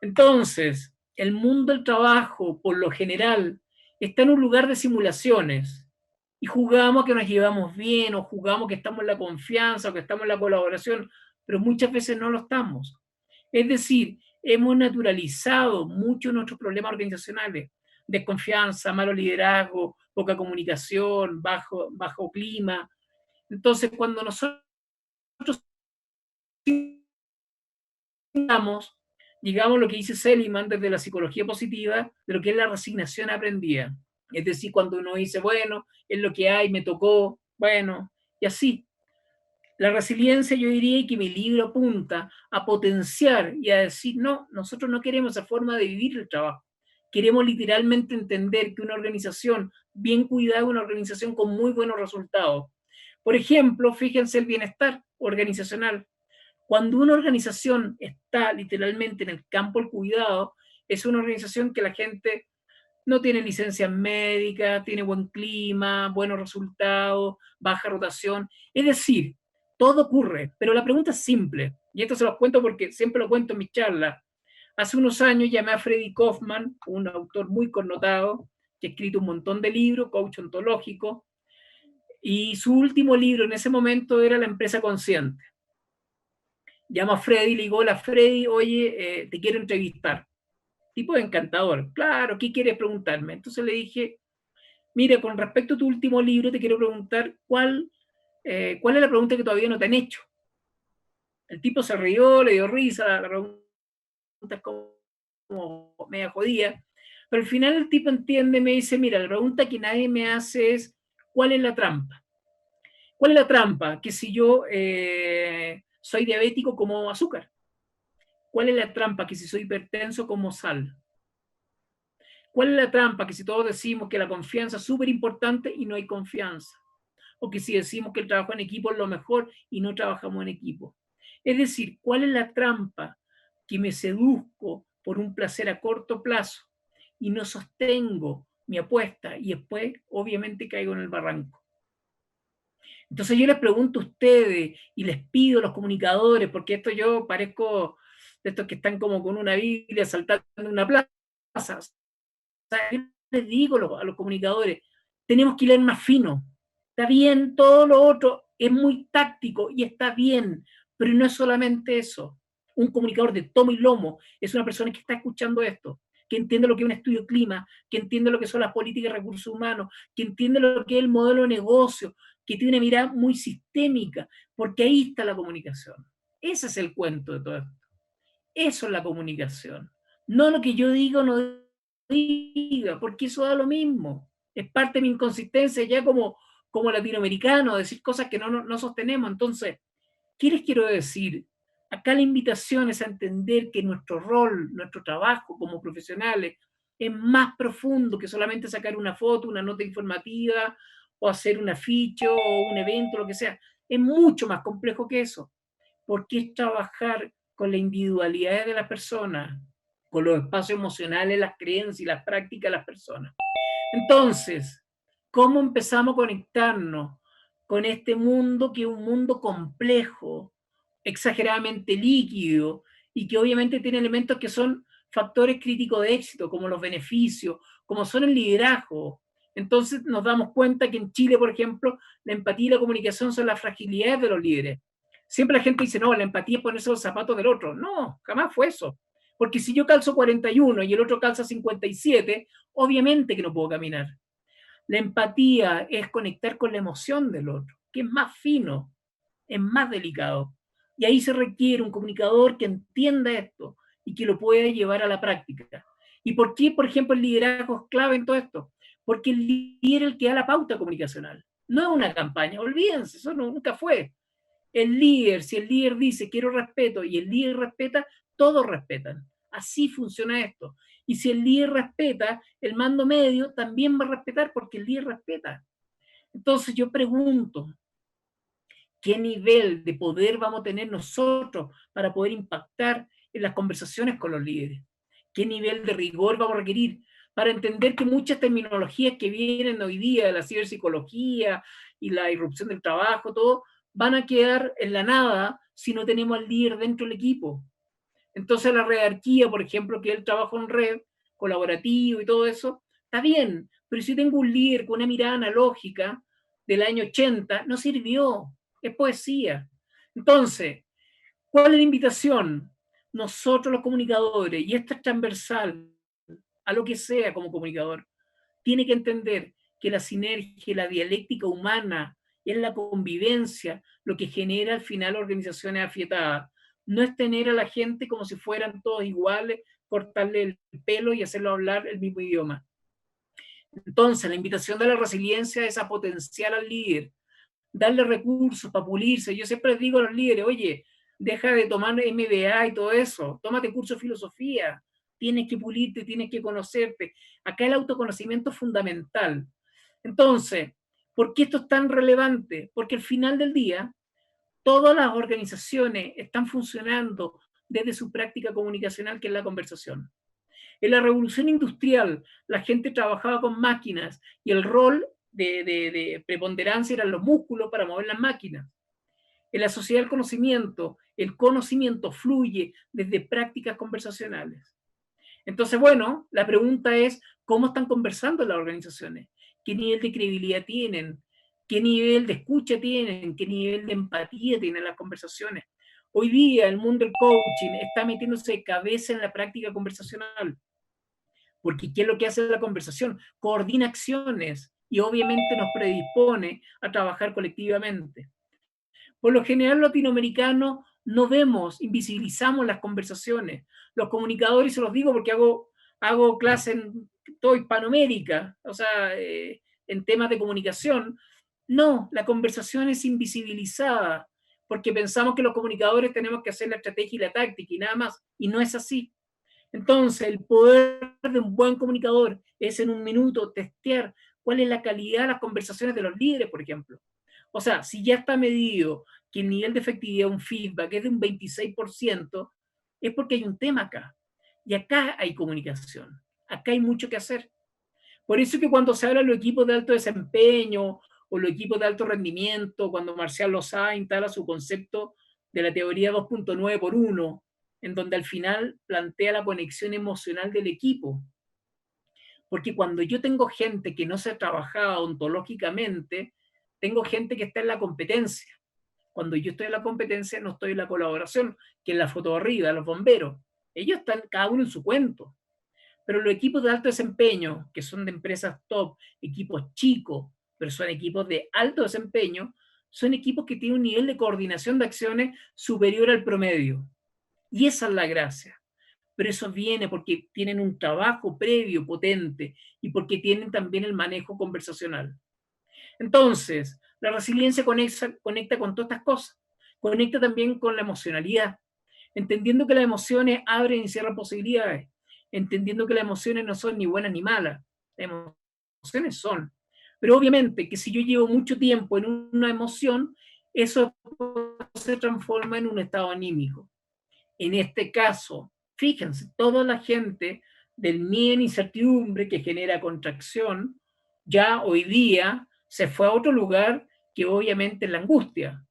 Entonces, el mundo del trabajo, por lo general, está en un lugar de simulaciones y jugamos que nos llevamos bien o jugamos que estamos en la confianza o que estamos en la colaboración, pero muchas veces no lo estamos. Es decir, hemos naturalizado muchos de nuestros problemas organizacionales, desconfianza, malo liderazgo, poca comunicación, bajo clima. Entonces, cuando nosotros digamos lo que dice Seligman desde la psicología positiva, de lo que es la resignación aprendida. Es decir, cuando uno dice, bueno, es lo que hay, me tocó, bueno, y así. La resiliencia, yo diría que mi libro apunta a potenciar y a decir, no, nosotros no queremos esa forma de vivir el trabajo. Queremos literalmente entender que una organización bien cuidada es una organización con muy buenos resultados. Por ejemplo, fíjense el bienestar organizacional. Cuando una organización está literalmente en el campo del cuidado, es una organización que la gente no tiene licencias médicas, tiene buen clima, buenos resultados, baja rotación. Es decir, todo ocurre, pero la pregunta es simple, y esto se los cuento porque siempre lo cuento en mis charlas. Hace unos años llamé a Freddy Kaufman, un autor muy connotado, que ha escrito un montón de libros, coach ontológico, y su último libro en ese momento era La empresa consciente. Llamo a Freddy y le digo, hola Freddy, oye, te quiero entrevistar. Tipo encantador, claro, ¿qué quieres preguntarme? Entonces le dije, mira, con respecto a tu último libro, te quiero preguntar cuál es la pregunta que todavía no te han hecho. El tipo se rió, le dio risa, la pregunta es como media jodida, pero al final el tipo entiende, me dice, mira, la pregunta que nadie me hace es, ¿cuál es la trampa? ¿Cuál es la trampa? Que si yo soy diabético, como azúcar. ¿Cuál es la trampa? Que si soy hipertenso, como sal. ¿Cuál es la trampa? Que si todos decimos que la confianza es súper importante y no hay confianza. O que si decimos que el trabajo en equipo es lo mejor y no trabajamos en equipo. Es decir, ¿cuál es la trampa? Que me seduzco por un placer a corto plazo y no sostengo mi apuesta y después obviamente caigo en el barranco. Entonces yo les pregunto a ustedes y les pido a los comunicadores, porque esto yo parezco de estos que están como con una Biblia saltando en una plaza. O sea, yo les digo a los comunicadores, tenemos que ir más fino. Está bien, todo lo otro es muy táctico y está bien, pero no es solamente eso. Un comunicador de tomo y lomo es una persona que está escuchando esto, que entiende lo que es un estudio clima, que entiende lo que son las políticas de recursos humanos, que entiende lo que es el modelo de negocio, que tiene una mirada muy sistémica, porque ahí está la comunicación. Ese es el cuento de todo esto. Eso es la comunicación. No lo que yo digo, no diga, porque eso da lo mismo. Es parte de mi inconsistencia ya como latinoamericano, decir cosas que no sostenemos. Entonces, ¿qué les quiero decir? Acá la invitación es a entender que nuestro rol, nuestro trabajo como profesionales es más profundo que solamente sacar una foto, una nota informativa o hacer un afiche o un evento, lo que sea. Es mucho más complejo que eso, porque es trabajar con la individualidad de las personas, con los espacios emocionales, las creencias y las prácticas de las personas. Entonces, ¿cómo empezamos a conectarnos con este mundo que es un mundo complejo, exageradamente líquido y que obviamente tiene elementos que son factores críticos de éxito, como los beneficios, como son el liderazgo? Entonces nos damos cuenta que en Chile, por ejemplo, la empatía y la comunicación son las fragilidades de los líderes. Siempre la gente dice, no, la empatía es ponerse los zapatos del otro. No, jamás fue eso. Porque si yo calzo 41 y el otro calza 57, obviamente que no puedo caminar. La empatía es conectar con la emoción del otro, que es más fino, es más delicado. Y ahí se requiere un comunicador que entienda esto y que lo pueda llevar a la práctica. ¿Y por qué, por ejemplo, el liderazgo es clave en todo esto? Porque el líder es el que da la pauta comunicacional. No es una campaña, olvídense, eso nunca fue. El líder, si el líder dice quiero respeto y el líder respeta, todos respetan. Así funciona esto. Y si el líder respeta, el mando medio también va a respetar porque el líder respeta. Entonces yo pregunto, ¿qué nivel de poder vamos a tener nosotros para poder impactar en las conversaciones con los líderes? ¿Qué nivel de rigor vamos a requerir para entender que muchas terminologías que vienen hoy día de la ciberpsicología y la irrupción del trabajo, todo, van a quedar en la nada si no tenemos al líder dentro del equipo? Entonces la redarquía, por ejemplo, que es el trabajo en red, colaborativo y todo eso, está bien, pero si tengo un líder con una mirada analógica del año 80, no sirvió, es poesía. Entonces, ¿cuál es la invitación? Nosotros los comunicadores, y esto es transversal a lo que sea como comunicador, tiene que entender que la sinergia, la dialéctica humana, es la convivencia, lo que genera al final organizaciones afiatadas. No es tener a la gente como si fueran todos iguales, cortarle el pelo y hacerlo hablar el mismo idioma. Entonces, la invitación de la resiliencia es a potenciar al líder, darle recursos para pulirse. Yo siempre les digo a los líderes, oye, deja de tomar MBA y todo eso, tómate curso de filosofía, tienes que pulirte, tienes que conocerte. Acá el autoconocimiento es fundamental. Entonces, ¿por qué esto es tan relevante? Porque al final del día, todas las organizaciones están funcionando desde su práctica comunicacional, que es la conversación. En la revolución industrial, la gente trabajaba con máquinas y el rol de preponderancia eran los músculos para mover las máquinas. En la sociedad del conocimiento, el conocimiento fluye desde prácticas conversacionales. Entonces, bueno, la pregunta es, ¿cómo están conversando las organizaciones? ¿Qué nivel de credibilidad tienen? ¿Qué nivel de escucha tienen? ¿Qué nivel de empatía tienen las conversaciones? Hoy día el mundo del coaching está metiéndose de cabeza en la práctica conversacional. Porque ¿qué es lo que hace la conversación? Coordina acciones y obviamente nos predispone a trabajar colectivamente. Por lo general, los latinoamericanos no vemos, invisibilizamos las conversaciones. Los comunicadores, se los digo porque hago clase en toda Hispanoamérica, o sea, en temas de comunicación. No, la conversación es invisibilizada porque pensamos que los comunicadores tenemos que hacer la estrategia y la táctica y nada más, y no es así. Entonces, el poder de un buen comunicador es en un minuto testear cuál es la calidad de las conversaciones de los líderes, por ejemplo. O sea, si ya está medido que el nivel de efectividad, un feedback, es de un 26%, es porque hay un tema acá. Y acá hay comunicación. Acá hay mucho que hacer. Por eso que cuando se habla de los equipos de alto desempeño o los equipos de alto rendimiento, cuando Marcial Lozada instala su concepto de la teoría 2.9 por 1, en donde al final plantea la conexión emocional del equipo. Porque cuando yo tengo gente que no se ha trabajado ontológicamente, tengo gente que está en la competencia. Cuando yo estoy en la competencia, no estoy en la colaboración, que es la foto arriba, los bomberos. Ellos están cada uno en su cuento. Pero los equipos de alto desempeño, que son de empresas top, equipos chicos, pero son equipos de alto desempeño, son equipos que tienen un nivel de coordinación de acciones superior al promedio. Y esa es la gracia. Pero eso viene porque tienen un trabajo previo potente y porque tienen también el manejo conversacional. Entonces, la resiliencia conecta con todas estas cosas. Conecta también con la emocionalidad, entendiendo que las emociones abren y cierran posibilidades, entendiendo que las emociones no son ni buenas ni malas, las emociones son. Pero obviamente que si yo llevo mucho tiempo en una emoción, eso se transforma en un estado anímico. En este caso, fíjense, toda la gente del miedo e incertidumbre que genera contracción, ya hoy día se fue a otro lugar que obviamente es la angustia.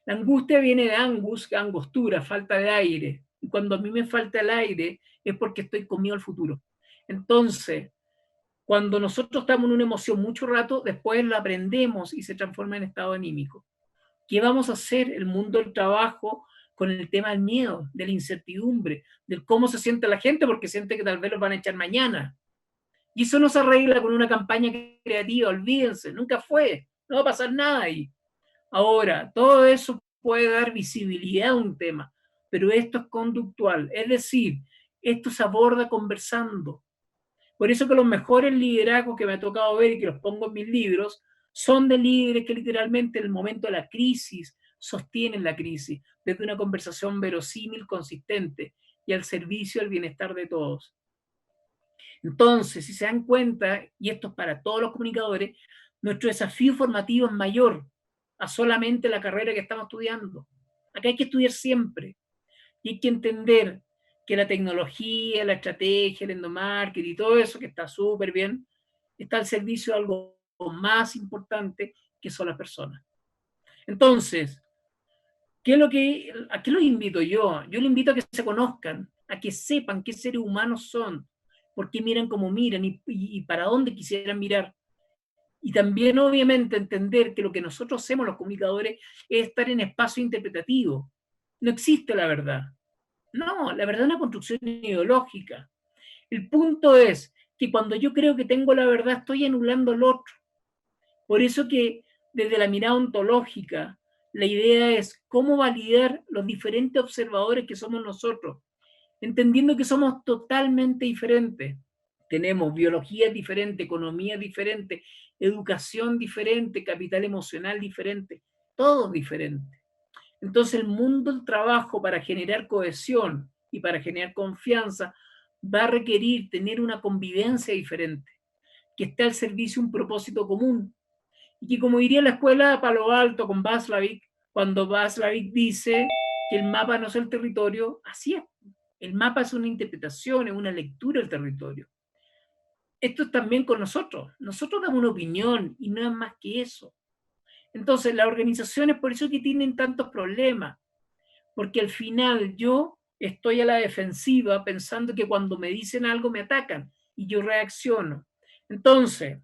La angustia viene de angostura, falta de aire. Y cuando a mí me falta el aire es porque estoy con miedo al futuro. Entonces, cuando nosotros estamos en una emoción mucho rato, después la aprendemos y se transforma en estado anímico. ¿Qué vamos a hacer el mundo del trabajo con el tema del miedo, de la incertidumbre, del cómo se siente la gente porque siente que tal vez los van a echar mañana? Y eso no se arregla con una campaña creativa, olvídense, nunca fue, no va a pasar nada ahí. Ahora, todo eso puede dar visibilidad a un tema, pero esto es conductual, es decir, esto se aborda conversando. Por eso que los mejores liderazgos que me ha tocado ver y que los pongo en mis libros son de líderes que literalmente en el momento de la crisis sostienen la crisis desde una conversación verosímil, consistente y al servicio del bienestar de todos. Entonces, si se dan cuenta, y esto es para todos los comunicadores, nuestro desafío formativo es mayor a solamente la carrera que estamos estudiando. Acá hay que estudiar siempre y hay que entender que la tecnología, la estrategia, el endomarketing y todo eso que está súper bien, está al servicio de algo más importante que son las personas. Entonces, ¿a qué los invito yo? Yo les invito a que se conozcan, a que sepan qué seres humanos son, por qué miran como miran y para dónde quisieran mirar. Y también, obviamente, entender que lo que nosotros hacemos los comunicadores es estar en espacio interpretativo. No existe la verdad. No, la verdad es una construcción ideológica. El punto es que cuando yo creo que tengo la verdad, estoy anulando al otro. Por eso que desde la mirada ontológica, la idea es cómo validar los diferentes observadores que somos nosotros, entendiendo que somos totalmente diferentes. Tenemos biología diferente, economía diferente, educación diferente, capital emocional diferente, todo diferente. Entonces el mundo del trabajo para generar cohesión y para generar confianza va a requerir tener una convivencia diferente, que esté al servicio de un propósito común. Y que como diría la escuela de Palo Alto con Václavic, cuando Václavic dice que el mapa no es el territorio, así es. El mapa es una interpretación, es una lectura del territorio. Esto es también con nosotros. Nosotros damos una opinión y no es más que eso. Entonces, las organizaciones por eso que tienen tantos problemas, porque al final yo estoy a la defensiva pensando que cuando me dicen algo me atacan y yo reacciono. Entonces,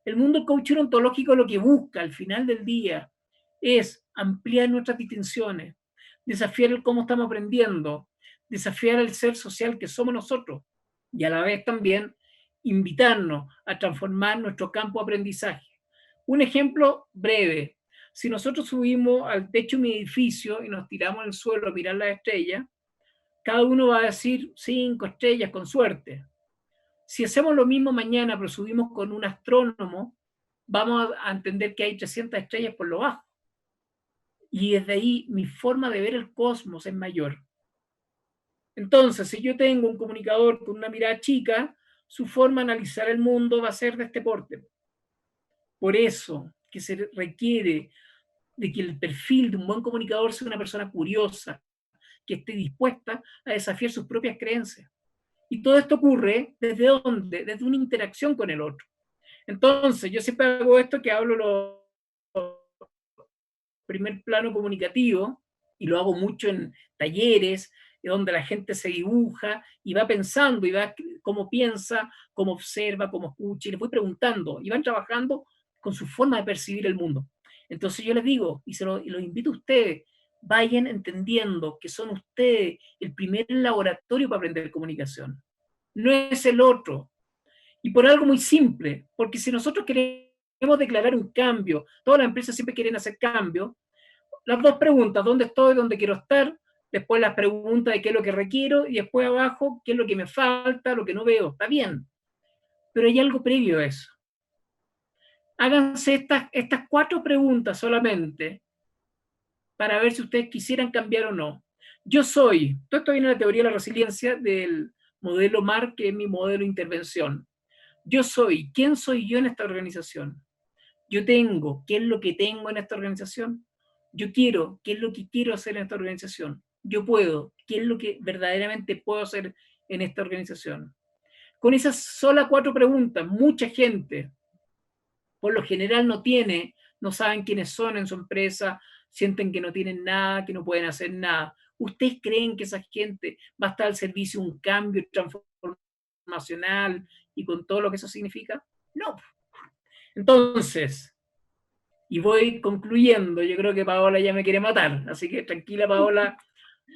el mundo coaching ontológico lo que busca al final del día es ampliar nuestras distinciones, desafiar el cómo estamos aprendiendo, desafiar el ser social que somos nosotros y a la vez también invitarnos a transformar nuestro campo de aprendizaje. Un ejemplo breve. Si nosotros subimos al techo de mi edificio y nos tiramos al suelo a mirar las estrellas, cada uno va a decir 5 estrellas con suerte. Si hacemos lo mismo mañana, pero subimos con un astrónomo, vamos a entender que hay 300 estrellas por lo bajo. Y desde ahí mi forma de ver el cosmos es mayor. Entonces, si yo tengo un comunicador con una mirada chica, su forma de analizar el mundo va a ser de este porte. Por eso que se requiere de que el perfil de un buen comunicador sea una persona curiosa, que esté dispuesta a desafiar sus propias creencias. Y todo esto ocurre ¿desde dónde? Desde una interacción con el otro. Entonces, yo siempre hago esto que hablo los primer plano comunicativo, y lo hago mucho en talleres, donde la gente se dibuja y va pensando, y va cómo piensa, cómo observa, cómo escucha, y les voy preguntando, y van trabajando con su forma de percibir el mundo. Entonces yo les digo, y los invito a ustedes, vayan entendiendo que son ustedes el primer laboratorio para aprender comunicación. No es el otro. Y por algo muy simple, porque si nosotros queremos declarar un cambio, todas las empresas siempre quieren hacer cambio, las dos preguntas, ¿dónde estoy, dónde quiero estar? Después las preguntas de qué es lo que requiero y después abajo, qué es lo que me falta, lo que no veo. Está bien, pero hay algo previo a eso. Háganse estas 4 preguntas solamente para ver si ustedes quisieran cambiar o no. Yo soy, todo esto viene de la teoría de la resiliencia del modelo MAR, que es mi modelo de intervención. Yo soy, ¿quién soy yo en esta organización? Yo tengo, ¿qué es lo que tengo en esta organización? Yo quiero, ¿qué es lo que quiero hacer en esta organización? Yo puedo, ¿qué es lo que verdaderamente puedo hacer en esta organización? Con esas solas 4 preguntas, mucha gente, por lo general, no saben quiénes son en su empresa, sienten que no tienen nada, que no pueden hacer nada. ¿Ustedes creen que esa gente va a estar al servicio de un cambio transformacional y con todo lo que eso significa? No. Entonces, Y voy concluyendo, yo creo que Paola ya me quiere matar, así que tranquila Paola,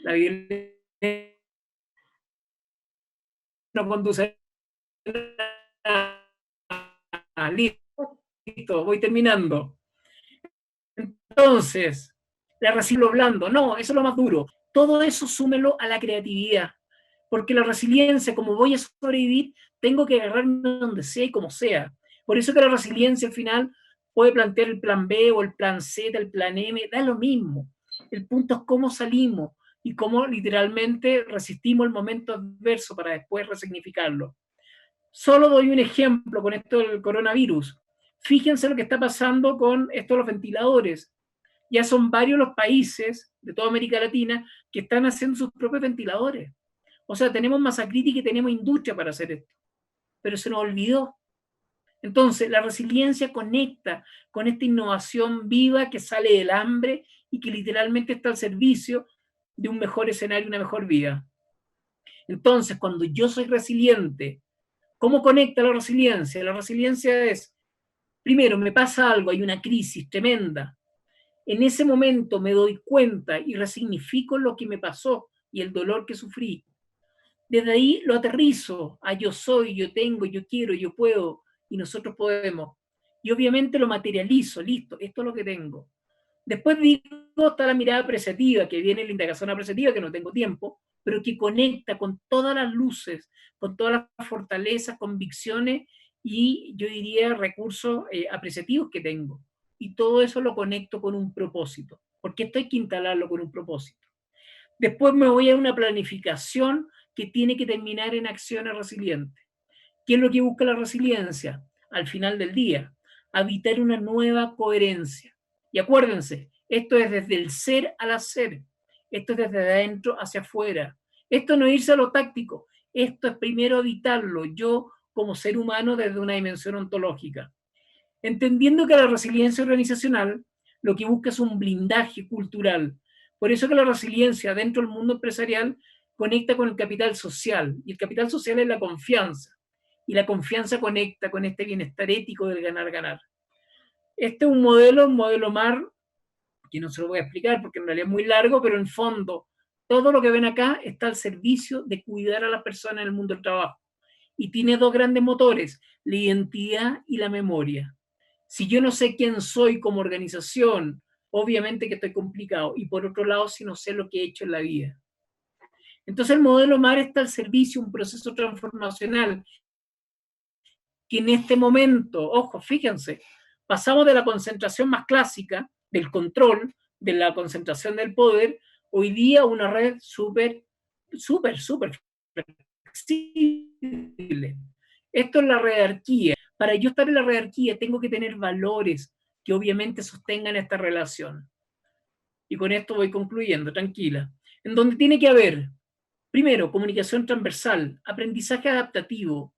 la violencia no conduce a listo, voy terminando. Entonces, la resiliencia blando, no, eso es lo más duro. Todo eso súmelo a la creatividad, porque la resiliencia, como voy a sobrevivir, tengo que agarrarme donde sea y como sea. Por eso que la resiliencia al final puede plantear el plan B o el plan Z, el plan M, da lo mismo. El punto es cómo salimos y cómo literalmente resistimos el momento adverso para después resignificarlo. Solo doy un ejemplo con esto del coronavirus. Fíjense lo que está pasando con esto de los ventiladores. Ya son varios los países de toda América Latina que están haciendo sus propios ventiladores. O sea, tenemos masa crítica y tenemos industria para hacer esto. Pero se nos olvidó. Entonces, la resiliencia conecta con esta innovación viva que sale del hambre y que literalmente está al servicio de un mejor escenario, una mejor vida. Entonces, cuando yo soy resiliente, ¿cómo conecta la resiliencia? La resiliencia es, primero, me pasa algo, hay una crisis tremenda. En ese momento me doy cuenta y resignifico lo que me pasó y el dolor que sufrí. Desde ahí lo aterrizo a yo soy, yo tengo, yo quiero, yo puedo y nosotros podemos. Y obviamente lo materializo, listo, esto es lo que tengo. Después digo, está la mirada apreciativa, que viene la indagación apreciativa, que no tengo tiempo, pero que conecta con todas las luces, con todas las fortalezas, convicciones y yo diría recursos apreciativos que tengo. Y todo eso lo conecto con un propósito, porque esto hay que instalarlo con un propósito. Después me voy a una planificación que tiene que terminar en acciones resilientes. ¿Qué es lo que busca la resiliencia? Al final del día, habitar una nueva coherencia. Y acuérdense, esto es desde el ser al hacer, esto es desde adentro hacia afuera. Esto no es irse a lo táctico, esto es primero habitarlo yo como ser humano desde una dimensión ontológica. Entendiendo que la resiliencia organizacional lo que busca es un blindaje cultural. Por eso que la resiliencia dentro del mundo empresarial conecta con el capital social, y el capital social es la confianza, y la confianza conecta con este bienestar ético del ganar-ganar. Este es un modelo MAR, que no se lo voy a explicar porque en realidad es muy largo, pero en fondo todo lo que ven acá está al servicio de cuidar a las personas en el mundo del trabajo. Y tiene dos grandes motores, la identidad y la memoria. Si yo no sé quién soy como organización, obviamente que estoy complicado. Y por otro lado, si no sé lo que he hecho en la vida. Entonces el modelo MAR está al servicio de un proceso transformacional que en este momento, ojo, fíjense, pasamos de la concentración más clásica, del control, de la concentración del poder, hoy día una red súper flexible. Esto es la jerarquía. Para yo estar en la jerarquía tengo que tener valores que obviamente sostengan esta relación. Y con esto voy concluyendo, tranquila. En donde tiene que haber, primero, comunicación transversal, aprendizaje adaptativo,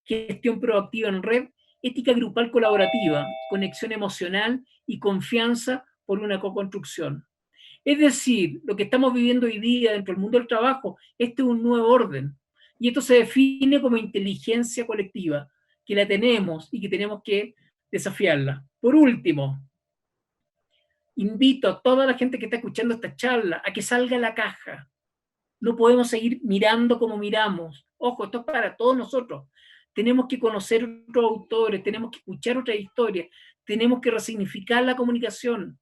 gestión proactiva en red, ética grupal colaborativa, conexión emocional y confianza por una co-construcción. Es decir, lo que estamos viviendo hoy día dentro del mundo del trabajo, este es un nuevo orden. Y esto se define como inteligencia colectiva, que la tenemos y que tenemos que desafiarla. Por último, invito a toda la gente que está escuchando esta charla a que salga a la caja. No podemos seguir mirando como miramos. Ojo, esto es para todos nosotros. Tenemos que conocer otros autores, tenemos que escuchar otras historias, tenemos que resignificar la comunicación,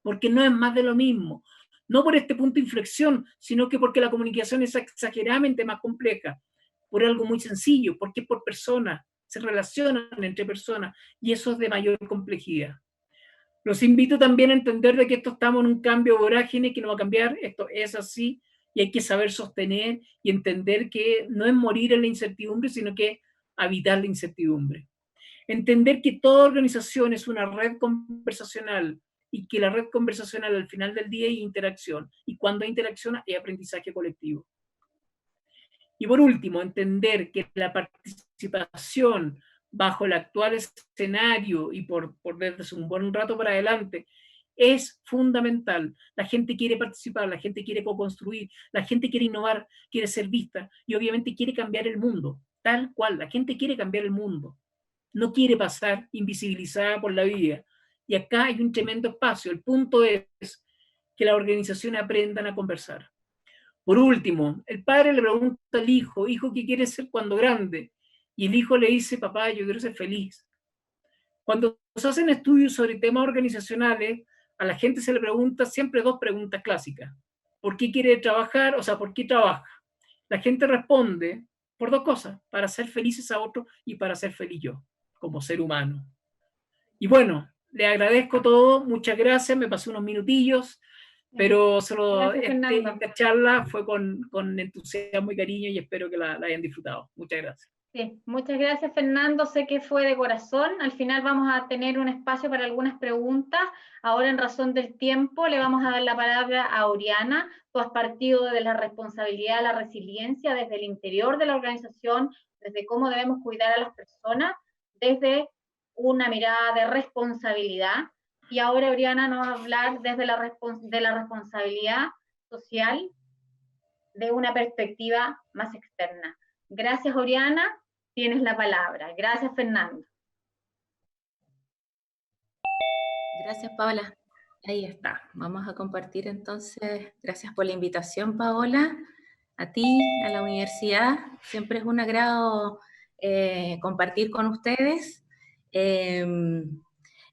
porque no es más de lo mismo. No por este punto de inflexión, sino que porque la comunicación es exageradamente más compleja, por algo muy sencillo, porque es por personas, se relacionan entre personas, y eso es de mayor complejidad. Los invito también a entender de que esto estamos en un cambio vorágine que no va a cambiar, esto es así, y hay que saber sostener y entender que no es morir en la incertidumbre, sino que habitar la incertidumbre. Entender que toda organización es una red conversacional y que la red conversacional al final del día hay interacción, y cuando hay interacción hay aprendizaje colectivo. Y por último, entender que la participación bajo el actual escenario y por desde un buen rato para adelante es fundamental. La gente quiere participar, la gente quiere co-construir, la gente quiere innovar, quiere ser vista y obviamente quiere cambiar el mundo, tal cual. La gente quiere cambiar el mundo, no quiere pasar invisibilizada por la vida, Y acá hay un tremendo espacio. El punto es que las organizaciones aprendan a conversar. Por último, el padre le pregunta al hijo, hijo, ¿qué quieres ser cuando grande? Y el hijo le dice, papá, yo quiero ser feliz. Cuando se hacen estudios sobre temas organizacionales, a la gente se le pregunta siempre dos preguntas clásicas. ¿Por qué quiere trabajar? O sea, ¿por qué trabaja? La gente responde por dos cosas, para ser felices a otros y para ser feliz yo, como ser humano. Y bueno, le agradezco todo, muchas gracias, me pasé unos minutillos, pero esta charla fue con entusiasmo y cariño y espero que la hayan disfrutado. Muchas gracias. Sí, muchas gracias, Fernando. Sé que fue de corazón. Al final vamos a tener un espacio para algunas preguntas. Ahora, en razón del tiempo, le vamos a dar la palabra a Oriana. Tú has partido de la responsabilidad, la resiliencia desde el interior de la organización, desde cómo debemos cuidar a las personas, desde una mirada de responsabilidad. Y ahora Oriana nos va a hablar desde la responsabilidad social de una perspectiva más externa. Gracias, Oriana. Tienes la palabra. Gracias, Fernando. Gracias, Paola. Ahí está. Vamos a compartir entonces. Gracias por la invitación, Paola. A ti, a la universidad. Siempre es un agrado compartir con ustedes.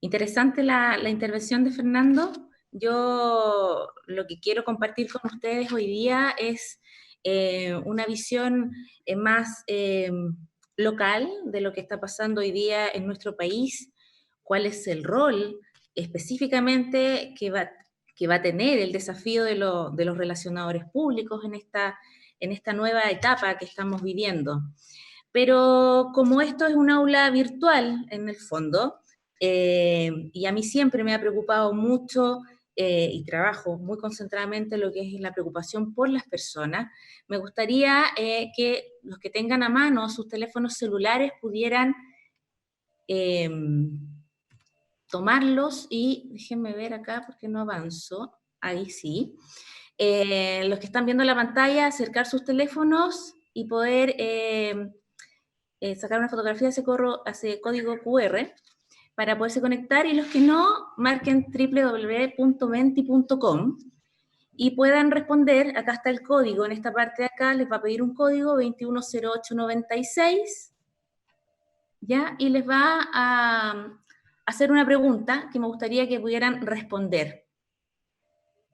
Interesante la intervención de Fernando. Yo lo que quiero compartir con ustedes hoy día es una visión más local de lo que está pasando hoy día en nuestro país, cuál es el rol específicamente que va a tener el desafío de los relacionadores públicos en esta nueva etapa que estamos viviendo. Pero como esto es un aula virtual en el fondo, y a mí siempre me ha preocupado mucho y trabajo muy concentradamente en lo que es la preocupación por las personas, me gustaría que los que tengan a mano sus teléfonos celulares pudieran tomarlos y, déjenme ver acá porque no avanzo, ahí sí. Los que están viendo la pantalla, acercar sus teléfonos y poder sacar una fotografía de ese código QR para poderse conectar, y los que no, marquen www.menti.com y puedan responder. Acá está el código, en esta parte de acá les va a pedir un código 210896, ¿ya? Y les va a hacer una pregunta que me gustaría que pudieran responder.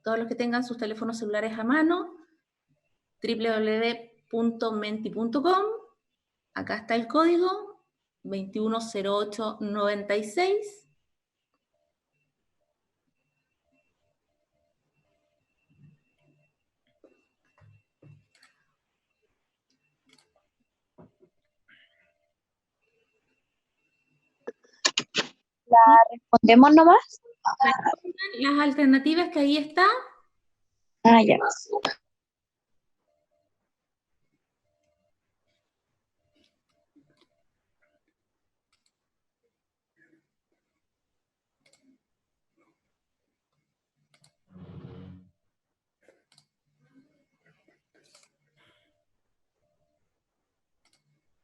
Todos los que tengan sus teléfonos celulares a mano, www.menti.com, acá está el código 210896. ¿La respondemos nomás? Las alternativas que ahí está. Ah, ya.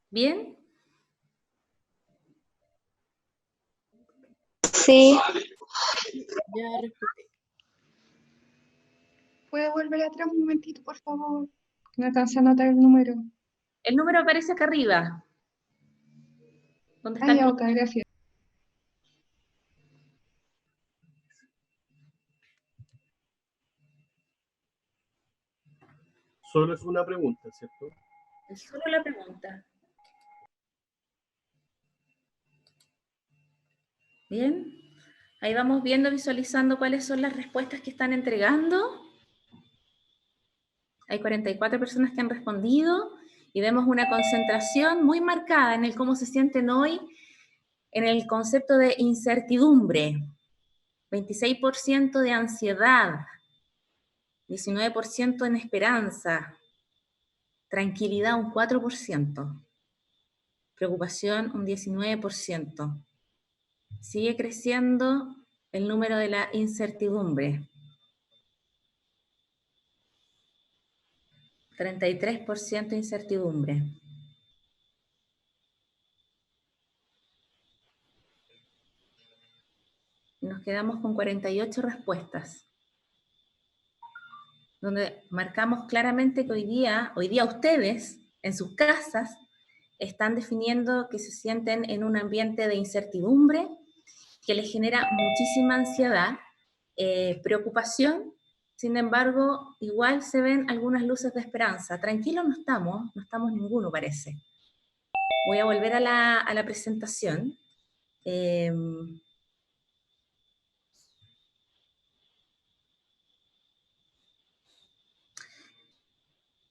¿Bien? Sí. Ya respondí. ¿Puede volver atrás un momentito, por favor? No alcancé a anotar el número. El número aparece acá arriba. ¿Dónde está Ah, el ya, punto? ok, gracias. Solo es una pregunta, ¿cierto? Es solo la pregunta. Bien. Ahí vamos viendo, visualizando cuáles son las respuestas que están entregando. Hay 44 personas que han respondido y vemos una concentración muy marcada en el cómo se sienten hoy en el concepto de incertidumbre. 26% de ansiedad, 19% en esperanza, tranquilidad un 4%, preocupación un 19%. Sigue creciendo el número de la incertidumbre. 33% incertidumbre. y nos quedamos con 48 respuestas, donde marcamos claramente que hoy día ustedes, en sus casas, están definiendo que se sienten en un ambiente de incertidumbre, que les genera muchísima ansiedad, preocupación. Sin embargo, igual se ven algunas luces de esperanza. Tranquilos no estamos ninguno, parece. Voy a volver a la presentación.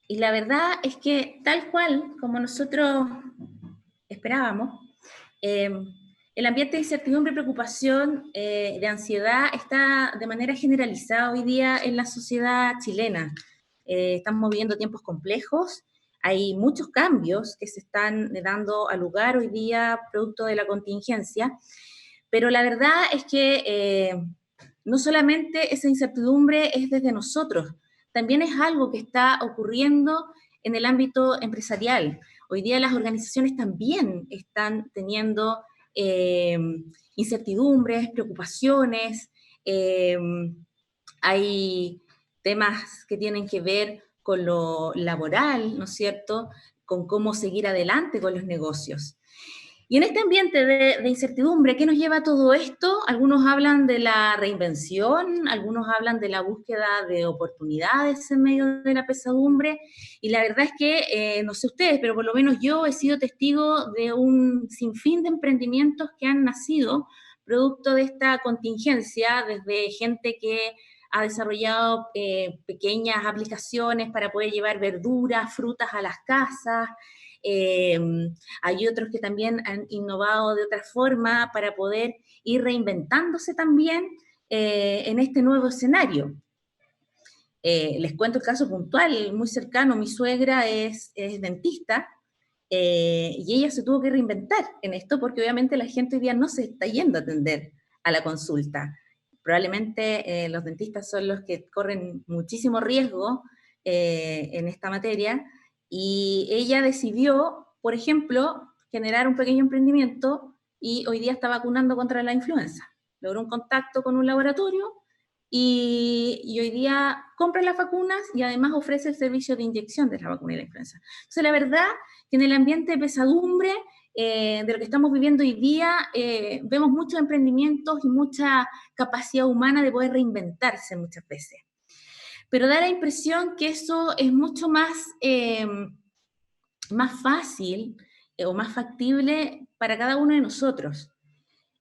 Y la verdad es que tal cual como nosotros esperábamos, el ambiente de incertidumbre, preocupación, de ansiedad está de manera generalizada hoy día en la sociedad chilena. Estamos viviendo tiempos complejos, hay muchos cambios que se están dando a lugar hoy día producto de la contingencia, pero la verdad es que no solamente esa incertidumbre es desde nosotros, también es algo que está ocurriendo en el ámbito empresarial. Hoy día las organizaciones también están teniendo incertidumbres, preocupaciones, hay temas que tienen que ver con lo laboral, ¿no es cierto?, con cómo seguir adelante con los negocios. Y en este ambiente de incertidumbre, ¿qué nos lleva a todo esto? Algunos hablan de la reinvención, algunos hablan de la búsqueda de oportunidades en medio de la pesadumbre, y la verdad es que, no sé ustedes, pero por lo menos yo he sido testigo de un sinfín de emprendimientos que han nacido producto de esta contingencia, desde gente que ha desarrollado pequeñas aplicaciones para poder llevar verduras, frutas a las casas. Hay otros que también han innovado de otra forma para poder ir reinventándose también en este nuevo escenario. Les cuento el caso puntual, muy cercano. Mi suegra es dentista y ella se tuvo que reinventar en esto porque obviamente la gente hoy día no se está yendo a atender a la consulta. Probablemente los dentistas son los que corren muchísimo riesgo en esta materia, y ella decidió, por ejemplo, generar un pequeño emprendimiento y hoy día está vacunando contra la influenza. Logró un contacto con un laboratorio y hoy día compra las vacunas y además ofrece el servicio de inyección de la vacuna de la influenza. Entonces, la verdad que en el ambiente de pesadumbre de lo que estamos viviendo hoy día, vemos muchos emprendimientos y mucha capacidad humana de poder reinventarse muchas veces. Pero da la impresión que eso es mucho más fácil o más factible para cada uno de nosotros.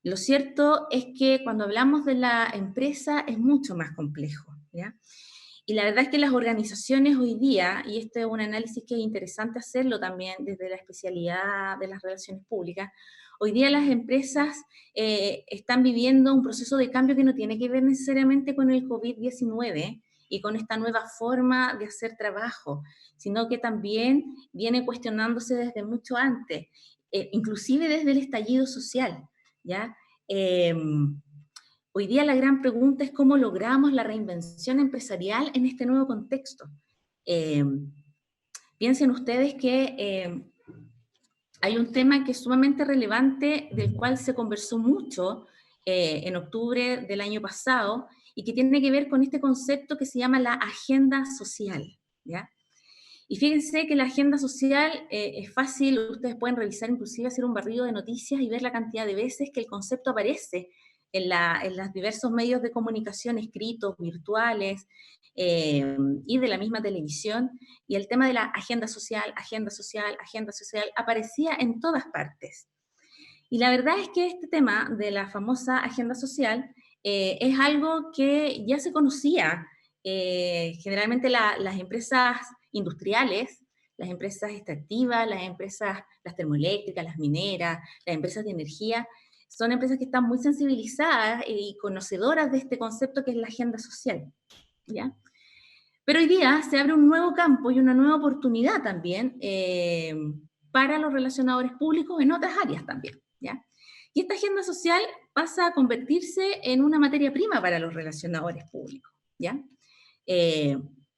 Lo cierto es que cuando hablamos de la empresa es mucho más complejo, ¿ya? Y la verdad es que las organizaciones hoy día, y este es un análisis que es interesante hacerlo también desde la especialidad de las relaciones públicas, hoy día las empresas están viviendo un proceso de cambio que no tiene que ver necesariamente con el COVID-19 y con esta nueva forma de hacer trabajo, sino que también viene cuestionándose desde mucho antes, inclusive desde el estallido social, ¿ya? Hoy día la gran pregunta es cómo logramos la reinvención empresarial en este nuevo contexto. Piensen ustedes que hay un tema que es sumamente relevante, del cual se conversó mucho en octubre del año pasado, y que tiene que ver con este concepto que se llama la agenda social, ¿ya? Y fíjense que la agenda social es fácil, ustedes pueden revisar, inclusive hacer un barrido de noticias y ver la cantidad de veces que el concepto aparece en los diversos medios de comunicación escritos, virtuales, y de la misma televisión, y el tema de la agenda social, aparecía en todas partes. Y la verdad es que este tema de la famosa agenda social es algo que ya se conocía. Generalmente las empresas industriales, las empresas extractivas, las termoeléctricas, las mineras, las empresas de energía, son empresas que están muy sensibilizadas y conocedoras de este concepto que es la agenda social, ¿ya? Pero hoy día se abre un nuevo campo y una nueva oportunidad también para los relacionadores públicos en otras áreas también, ¿ya? Y esta agenda social pasa a convertirse en una materia prima para los relacionadores públicos, ¿ya?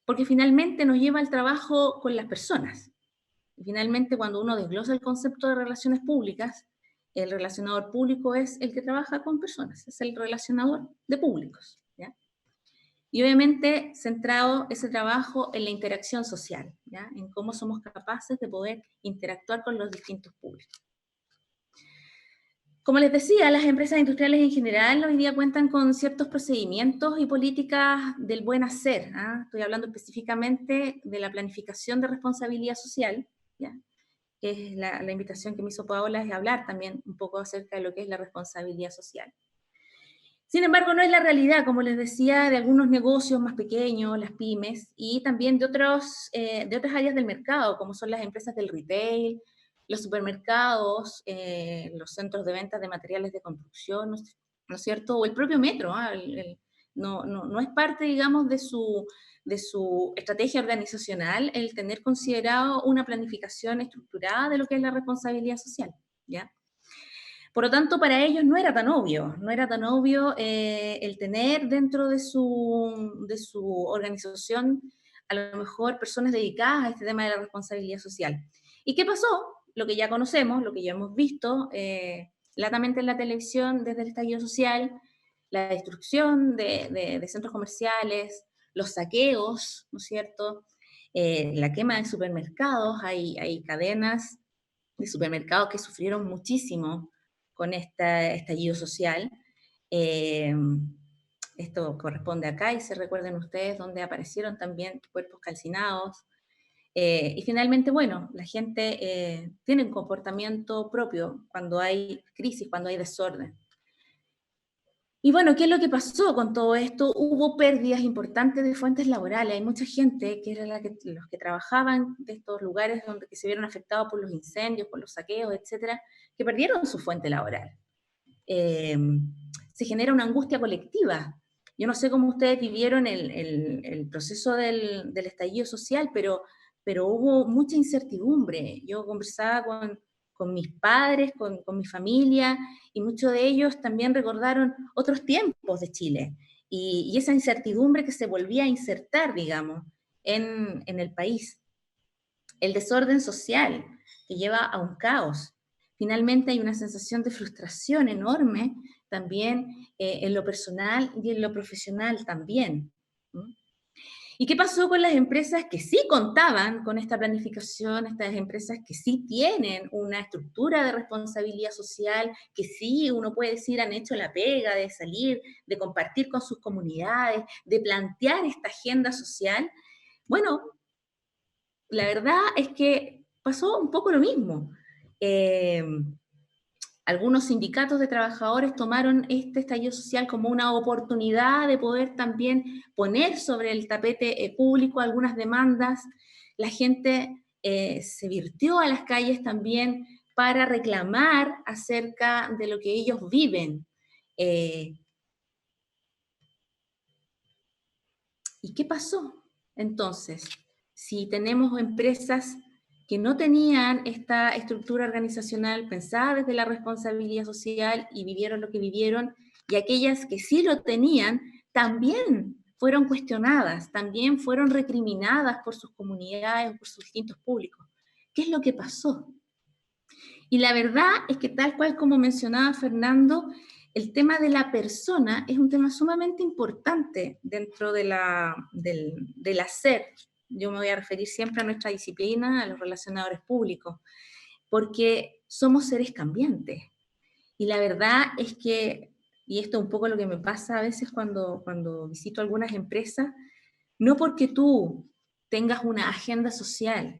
Porque finalmente nos lleva al trabajo con las personas. Y finalmente, cuando uno desglosa el concepto de relaciones públicas, El relacionador público es el que trabaja con personas, es el relacionador de públicos, ¿ya? Y obviamente centrado ese trabajo en la interacción social, ¿ya? En cómo somos capaces de poder interactuar con los distintos públicos. Como les decía, las empresas industriales en general hoy día cuentan con ciertos procedimientos y políticas del buen hacer, ¿ah? Estoy hablando específicamente de la planificación de responsabilidad social, ¿ya? Que es la invitación que me hizo Paola, es hablar también un poco acerca de lo que es la responsabilidad social. Sin embargo, no es la realidad, como les decía, de algunos negocios más pequeños, las pymes, y también de otras áreas del mercado, como son las empresas del retail, los supermercados, los centros de ventas de materiales de construcción, ¿no es cierto? O el propio metro, ¿eh? No es parte, digamos, de su estrategia organizacional el tener considerado una planificación estructurada de lo que es la responsabilidad social, ¿ya? Por lo tanto, para ellos no era tan obvio el tener dentro de su organización a lo mejor personas dedicadas a este tema de la responsabilidad social. ¿Y qué pasó? Lo que ya conocemos, lo que ya hemos visto latamente en la televisión desde el estallido social, la destrucción de centros comerciales, los saqueos, ¿no es cierto? La quema de supermercados, hay cadenas de supermercados que sufrieron muchísimo con este estallido social. Esto corresponde acá, y se recuerden ustedes, donde aparecieron también cuerpos calcinados. Y finalmente, bueno, la gente tiene un comportamiento propio cuando hay crisis, cuando hay desorden. Y bueno, ¿qué es lo que pasó con todo esto? Hubo pérdidas importantes de fuentes laborales. Hay mucha gente, que era los que trabajaban de estos lugares que se vieron afectados por los incendios, por los saqueos, etcétera, que perdieron su fuente laboral. Se genera una angustia colectiva. Yo no sé cómo ustedes vivieron el proceso del estallido social, pero hubo mucha incertidumbre. Yo conversaba con mis padres, con mi familia, y muchos de ellos también recordaron otros tiempos de Chile, y esa incertidumbre que se volvía a insertar, digamos, en el país. El desorden social que lleva a un caos. Finalmente hay una sensación de frustración enorme también en lo personal y en lo profesional también. ¿Y qué pasó con las empresas que sí contaban con esta planificación, estas empresas que sí tienen una estructura de responsabilidad social, que sí, uno puede decir, han hecho la pega de salir, de compartir con sus comunidades, de plantear esta agenda social? Bueno, la verdad es que pasó un poco lo mismo. Algunos sindicatos de trabajadores tomaron este estallido social como una oportunidad de poder también poner sobre el tapete público algunas demandas. La gente se virtió a las calles también para reclamar acerca de lo que ellos viven. ¿Y qué pasó entonces? Si tenemos empresas que no tenían esta estructura organizacional pensada desde la responsabilidad social y vivieron lo que vivieron, y aquellas que sí lo tenían, también fueron cuestionadas, también fueron recriminadas por sus comunidades, por sus distintos públicos. ¿Qué es lo que pasó? Y la verdad es que, tal cual como mencionaba Fernando, el tema de la persona es un tema sumamente importante dentro del hacer. Yo me voy a referir siempre a nuestra disciplina, a los relacionadores públicos, porque somos seres cambiantes. Y la verdad es que, y esto es un poco lo que me pasa a veces cuando visito algunas empresas, no porque tú tengas una agenda social,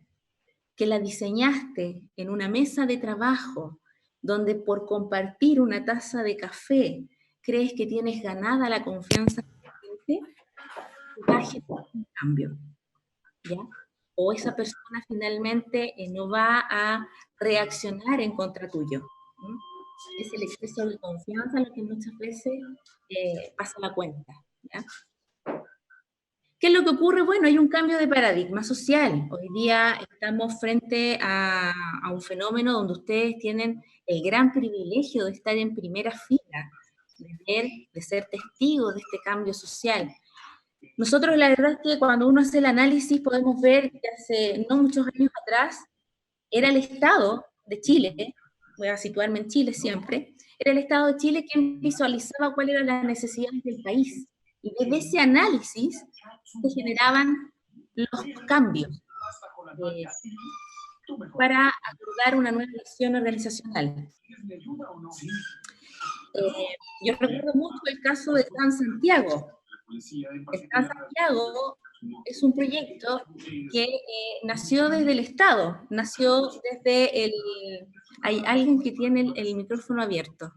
que la diseñaste en una mesa de trabajo, donde por compartir una taza de café crees que tienes ganada la confianza de la gente, va a generar un cambio, ¿ya? O esa persona finalmente no va a reaccionar en contra tuyo. Es el exceso de confianza lo que muchas veces pasa la cuenta, ¿ya? ¿Qué es lo que ocurre? Bueno, hay un cambio de paradigma social. Hoy día estamos frente a un fenómeno donde ustedes tienen el gran privilegio de estar en primera fila, de ser testigos de este cambio social. Nosotros, la verdad es que cuando uno hace el análisis podemos ver que hace no muchos años atrás era el Estado de Chile voy a situarme en Chile siempre, era el Estado de Chile quien visualizaba cuáles eran las necesidades del país. Y desde ese análisis se generaban los cambios para acordar una nueva visión organizacional. Yo recuerdo mucho el caso de Transantiago. El Transantiago es un proyecto que nació desde el Estado, nació desde el... Hay alguien que tiene el micrófono abierto,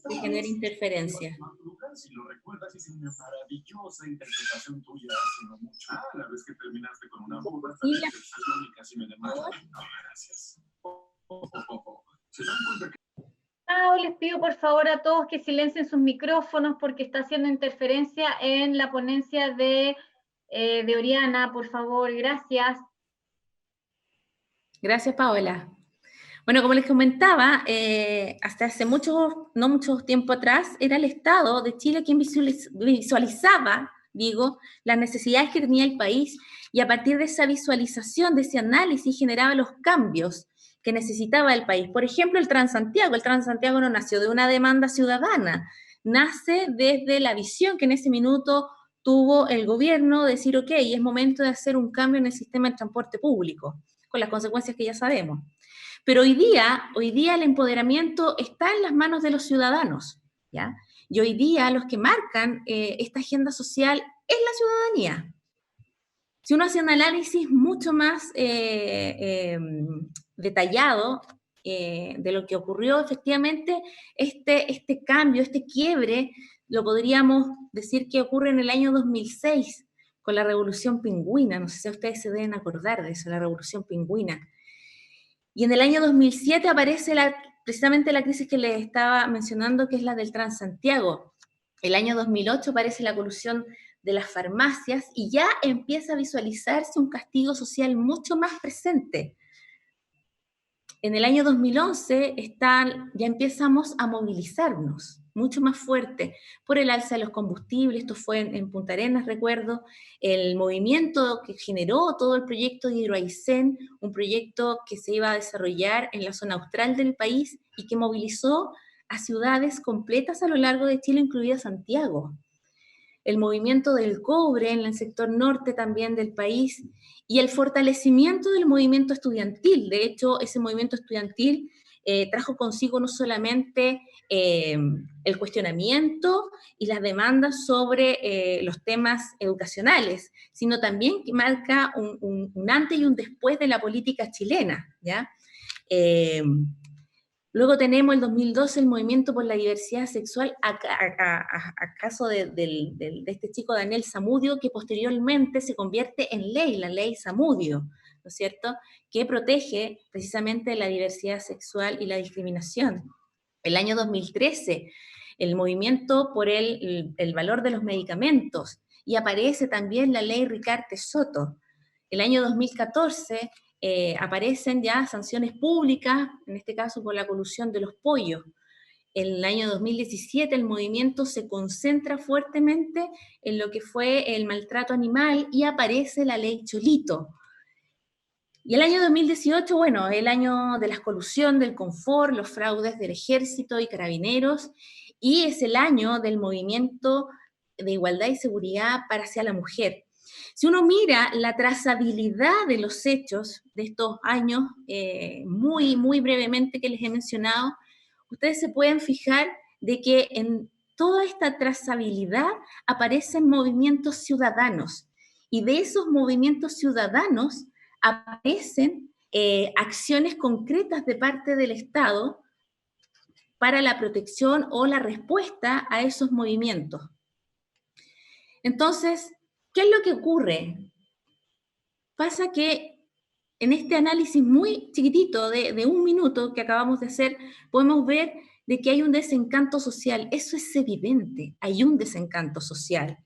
que genera interferencia. Les pido por favor a todos que silencien sus micrófonos porque está haciendo interferencia en la ponencia de Oriana, por favor, gracias. Gracias, Paola. Bueno, como les comentaba, hasta hace no mucho tiempo atrás, era el Estado de Chile quien visualizaba, las necesidades que tenía el país, y a partir de esa visualización, de ese análisis, generaba los cambios que necesitaba el país. Por ejemplo, el Transantiago no nació de una demanda ciudadana, nace desde la visión que en ese minuto tuvo el gobierno de decir, ok, es momento de hacer un cambio en el sistema de transporte público, con las consecuencias que ya sabemos. Pero hoy día el empoderamiento está en las manos de los ciudadanos, ¿ya? Y hoy día los que marcan esta agenda social es la ciudadanía. Si uno hace un análisis mucho más detallado de lo que ocurrió, efectivamente, este cambio, este quiebre, lo podríamos decir que ocurre en el año 2006, con la Revolución Pingüina. No sé si ustedes se deben acordar de eso, la Revolución Pingüina. Y en el año 2007 aparece precisamente la crisis que les estaba mencionando, que es la del Transantiago. El año 2008 aparece la colusión de las farmacias y ya empieza a visualizarse un castigo social mucho más presente. En el año 2011 ya empezamos a movilizarnos mucho más fuerte por el alza de los combustibles. Esto fue en Punta Arenas, recuerdo, el movimiento que generó todo el proyecto de Hidroaicén, un proyecto que se iba a desarrollar en la zona austral del país y que movilizó a ciudades completas a lo largo de Chile, incluida Santiago. El movimiento del cobre en el sector norte también del país, y el fortalecimiento del movimiento estudiantil. De hecho, ese movimiento estudiantil trajo consigo no solamente el cuestionamiento y las demandas sobre los temas educacionales, sino también que marca un antes y un después de la política chilena, ¿ya? Luego tenemos el 2012 el movimiento por la diversidad sexual a caso de este chico Daniel Zamudio, que posteriormente se convierte en ley, la ley Zamudio, ¿no es cierto?, que protege precisamente la diversidad sexual y la discriminación. El año 2013, el movimiento por el valor de los medicamentos, y aparece también la ley Ricarte Soto. El año 2014, aparecen ya sanciones públicas, en este caso por la colusión de los pollos. En el año 2017 el movimiento se concentra fuertemente en lo que fue el maltrato animal y aparece la ley Cholito. Y el año 2018, bueno, el año de la colusión, del confort, los fraudes del ejército y carabineros, y es el año del movimiento de igualdad y seguridad hacia la mujer. Si uno mira la trazabilidad de los hechos de estos años, muy brevemente que les he mencionado, ustedes se pueden fijar de que en toda esta trazabilidad aparecen movimientos ciudadanos, y de esos movimientos ciudadanos aparecen acciones concretas de parte del Estado para la protección o la respuesta a esos movimientos. Entonces, ¿qué es lo que ocurre? Pasa que en este análisis muy chiquitito de un minuto que acabamos de hacer, podemos ver de que hay un desencanto social. Eso es evidente, hay un desencanto social.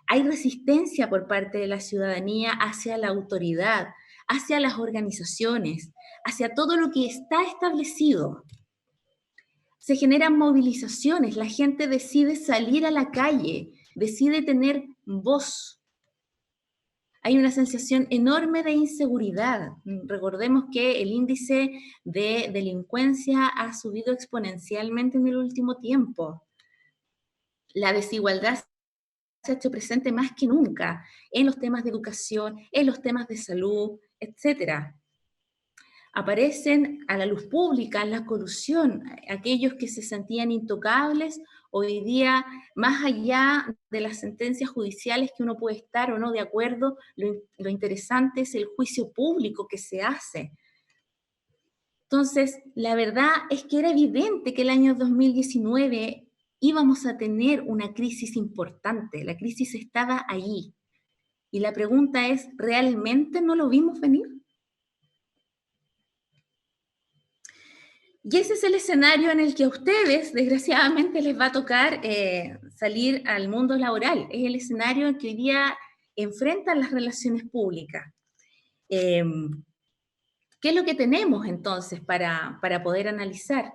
Hay resistencia por parte de la ciudadanía hacia la autoridad, hacia las organizaciones, hacia todo lo que está establecido. Se generan movilizaciones, la gente decide salir a la calle, decide tener voz. Hay una sensación enorme de inseguridad. Recordemos que el índice de delincuencia ha subido exponencialmente en el último tiempo. La desigualdad se ha hecho presente más que nunca en los temas de educación, en los temas de salud, etc. Aparecen a la luz pública la corrupción, aquellos que se sentían intocables, hoy día, más allá de las sentencias judiciales que uno puede estar o no de acuerdo, lo interesante es el juicio público que se hace. Entonces, la verdad es que era evidente que el año 2019 íbamos a tener una crisis importante, la crisis estaba allí. Y la pregunta es, ¿realmente no lo vimos venir? Y ese es el escenario en el que a ustedes, desgraciadamente, les va a tocar salir al mundo laboral. Es el escenario en que hoy día enfrentan las relaciones públicas. ¿Qué es lo que tenemos entonces para poder analizar?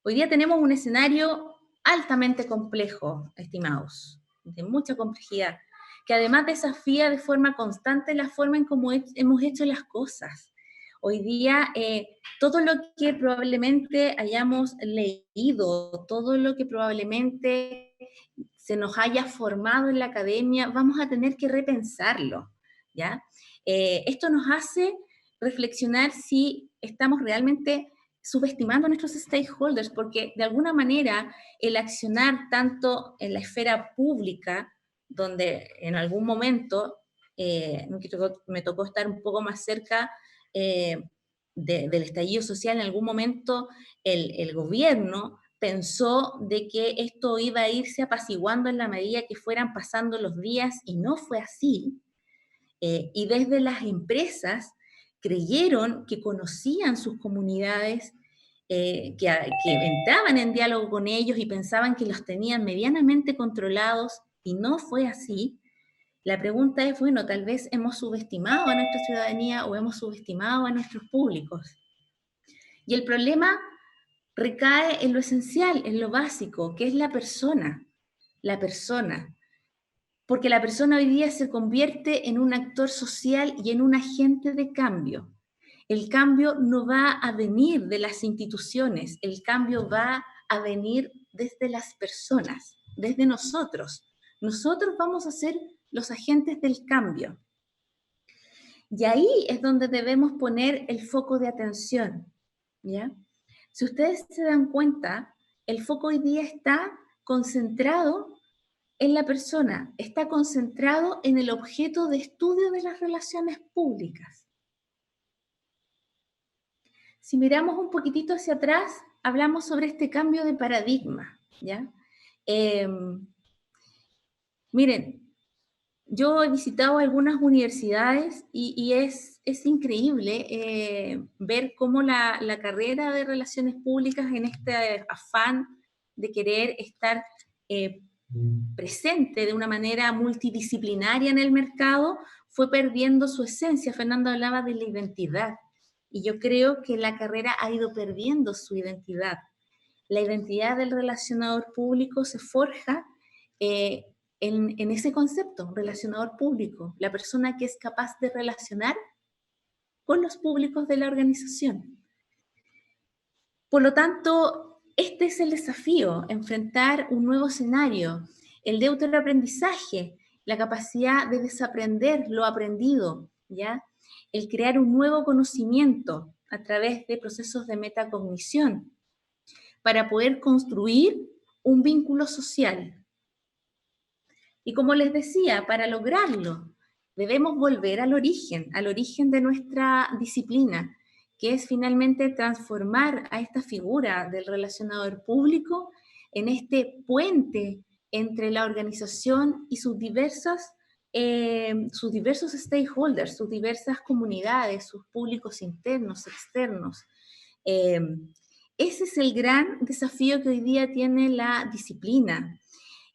Hoy día tenemos un escenario altamente complejo, estimados, de mucha complejidad, que además desafía de forma constante la forma en cómo hemos hecho las cosas. Hoy día, todo lo que probablemente hayamos leído, todo lo que probablemente se nos haya formado en la academia, vamos a tener que repensarlo, ¿ya? Esto nos hace reflexionar si estamos realmente subestimando a nuestros stakeholders, porque de alguna manera el accionar tanto en la esfera pública, donde en algún momento me tocó estar un poco más cerca del estallido social, en algún momento el gobierno pensó de que esto iba a irse apaciguando en la medida que fueran pasando los días, y no fue así. Y desde las empresas creyeron que conocían sus comunidades, que entraban en diálogo con ellos y pensaban que los tenían medianamente controlados, y no fue así. La pregunta es, bueno, tal vez hemos subestimado a nuestra ciudadanía o hemos subestimado a nuestros públicos. Y el problema recae en lo esencial, en lo básico, que es la persona. La persona. Porque la persona hoy día se convierte en un actor social y en un agente de cambio. El cambio no va a venir de las instituciones, el cambio va a venir desde las personas, desde nosotros. Nosotros vamos a ser los agentes del cambio. Y ahí es donde debemos poner el foco de atención, ¿ya? Si ustedes se dan cuenta, el foco hoy día está concentrado en la persona, está concentrado en el objeto de estudio de las relaciones públicas. Si miramos un poquitito hacia atrás, hablamos sobre este cambio de paradigma, ¿ya? Miren, yo he visitado algunas universidades y es increíble ver cómo la carrera de Relaciones Públicas, en este afán de querer estar presente de una manera multidisciplinaria en el mercado, fue perdiendo su esencia. Fernando hablaba de la identidad, y yo creo que la carrera ha ido perdiendo su identidad. La identidad del relacionador público se forja en ese concepto, relacionador público, la persona que es capaz de relacionar con los públicos de la organización. Por lo tanto, este es el desafío, enfrentar un nuevo escenario, el de autoaprendizaje, la capacidad de desaprender lo aprendido, ¿ya? El crear un nuevo conocimiento a través de procesos de metacognición para poder construir un vínculo social. Y como les decía, para lograrlo debemos volver al origen de nuestra disciplina, que es finalmente transformar a esta figura del relacionador público en este puente entre la organización y sus diversos stakeholders, sus diversas comunidades, sus públicos internos, externos. Ese es el gran desafío que hoy día tiene la disciplina.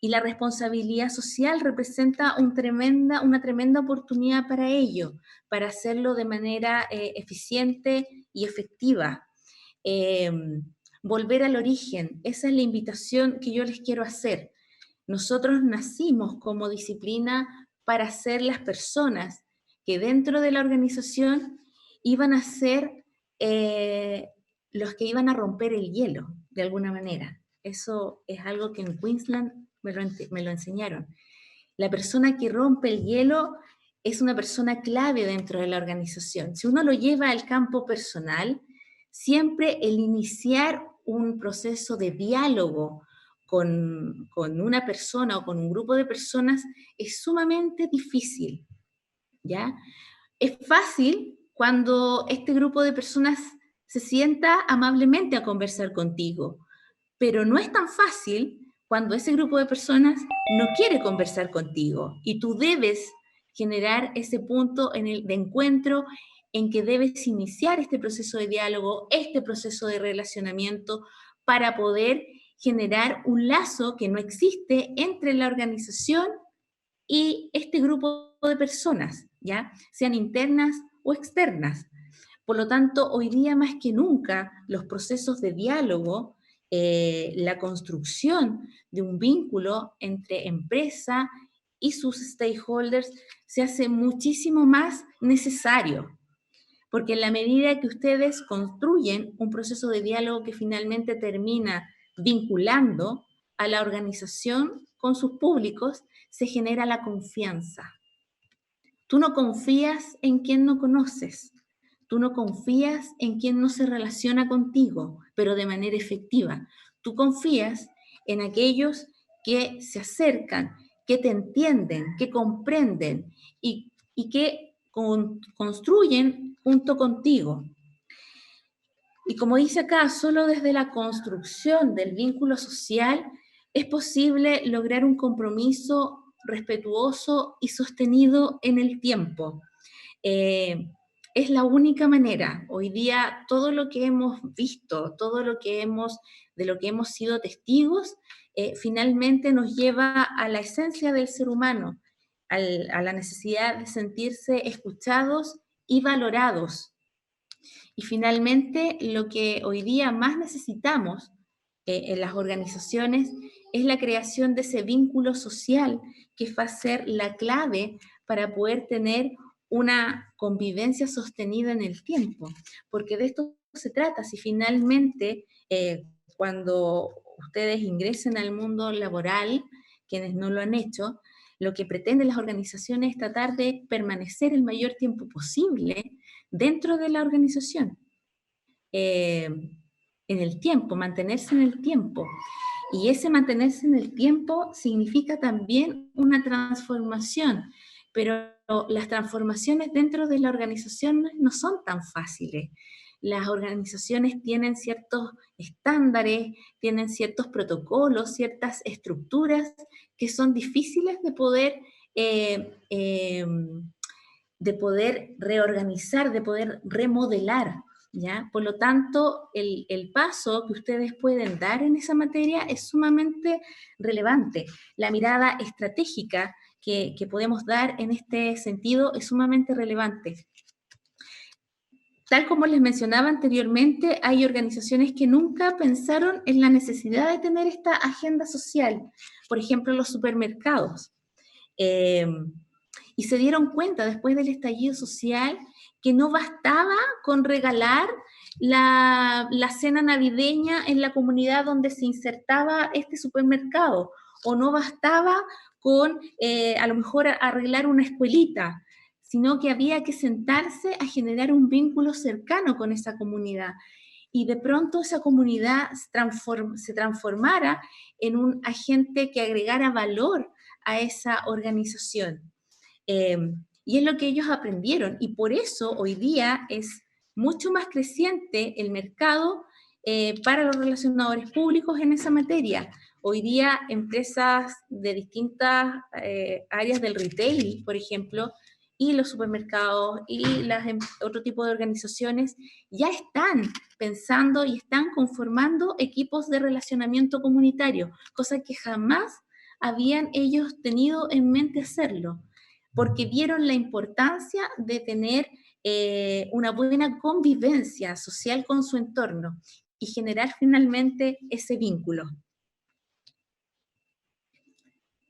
Y la responsabilidad social representa una tremenda oportunidad para ello, para hacerlo de manera eficiente y efectiva. Volver al origen, esa es la invitación que yo les quiero hacer. Nosotros nacimos como disciplina para ser las personas que dentro de la organización iban a ser los que iban a romper el hielo, de alguna manera. Eso es algo que en Queensland me lo enseñaron. La persona que rompe el hielo es una persona clave dentro de la organización. Si uno lo lleva al campo personal, siempre el iniciar un proceso de diálogo con una persona o con un grupo de personas es sumamente difícil, ¿ya? Es fácil cuando este grupo de personas se sienta amablemente a conversar contigo, pero no es tan fácil cuando ese grupo de personas no quiere conversar contigo y tú debes generar ese punto de encuentro en que debes iniciar este proceso de diálogo, este proceso de relacionamiento para poder generar un lazo que no existe entre la organización y este grupo de personas, ¿ya? Sean internas o externas. Por lo tanto, hoy día más que nunca, los procesos de diálogo, la construcción de un vínculo entre empresa y sus stakeholders se hace muchísimo más necesario. Porque en la medida que ustedes construyen un proceso de diálogo que finalmente termina vinculando a la organización con sus públicos, se genera la confianza. Tú no confías en quien no conoces. Tú no confías en quien no se relaciona contigo, pero de manera efectiva. Tú confías en aquellos que se acercan, que te entienden, que comprenden y que construyen junto contigo. Y como dice acá, solo desde la construcción del vínculo social es posible lograr un compromiso respetuoso y sostenido en el tiempo. Es la única manera. Hoy día todo lo que hemos visto, todo lo que de lo que hemos sido testigos, finalmente nos lleva a la esencia del ser humano, a la necesidad de sentirse escuchados y valorados. Y finalmente, lo que hoy día más necesitamos en las organizaciones es la creación de ese vínculo social que va a ser la clave para poder tener una convivencia sostenida en el tiempo. Porque de esto se trata. Si finalmente, cuando ustedes ingresen al mundo laboral, quienes no lo han hecho, lo que pretenden las organizaciones es tratar de permanecer el mayor tiempo posible dentro de la organización, en el tiempo, mantenerse en el tiempo. Y ese mantenerse en el tiempo significa también una transformación, pero las transformaciones dentro de la organización no son tan fáciles. Las organizaciones tienen ciertos estándares, tienen ciertos protocolos, ciertas estructuras que son difíciles de poder reorganizar, de poder remodelar, ¿ya? Por lo tanto, el paso que ustedes pueden dar en esa materia es sumamente relevante. La mirada estratégica que podemos dar en este sentido es sumamente relevante. Tal como les mencionaba anteriormente, hay organizaciones que nunca pensaron en la necesidad de tener esta agenda social. Por ejemplo, los supermercados. Y se dieron cuenta después del estallido social que no bastaba con regalar la cena navideña en la comunidad donde se insertaba este supermercado, o no bastaba con a lo mejor arreglar una escuelita, sino que había que sentarse a generar un vínculo cercano con esa comunidad. Y de pronto esa comunidad se transformara en un agente que agregara valor a esa organización. Y es lo que ellos aprendieron, y por eso hoy día es mucho más creciente el mercado para los relacionadores públicos en esa materia. Hoy día empresas de distintas áreas del retail, por ejemplo, y los supermercados y otro tipo de organizaciones ya están pensando y están conformando equipos de relacionamiento comunitario, cosa que jamás habían ellos tenido en mente hacerlo, porque vieron la importancia de tener una buena convivencia social con su entorno y generar finalmente ese vínculo.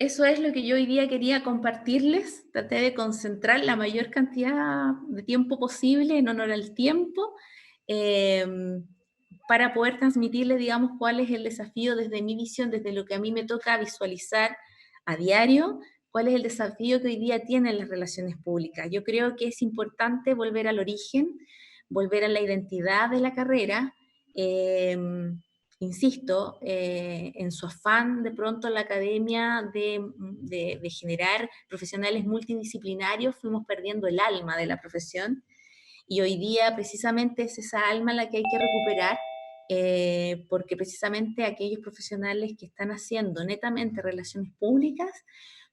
Eso es lo que yo hoy día quería compartirles. Traté de concentrar la mayor cantidad de tiempo posible en honor al tiempo, eh, para poder transmitirles, digamos, cuál es el desafío desde mi visión, desde lo que a mí me toca visualizar a diario, cuál es el desafío que hoy día tienen las relaciones públicas. Yo creo que es importante volver al origen, volver a la identidad de la carrera. eh, Insisto, en su afán de pronto la academia de generar profesionales multidisciplinarios, fuimos perdiendo el alma de la profesión, y hoy día precisamente es esa alma la que hay que recuperar, porque precisamente aquellos profesionales que están haciendo netamente relaciones públicas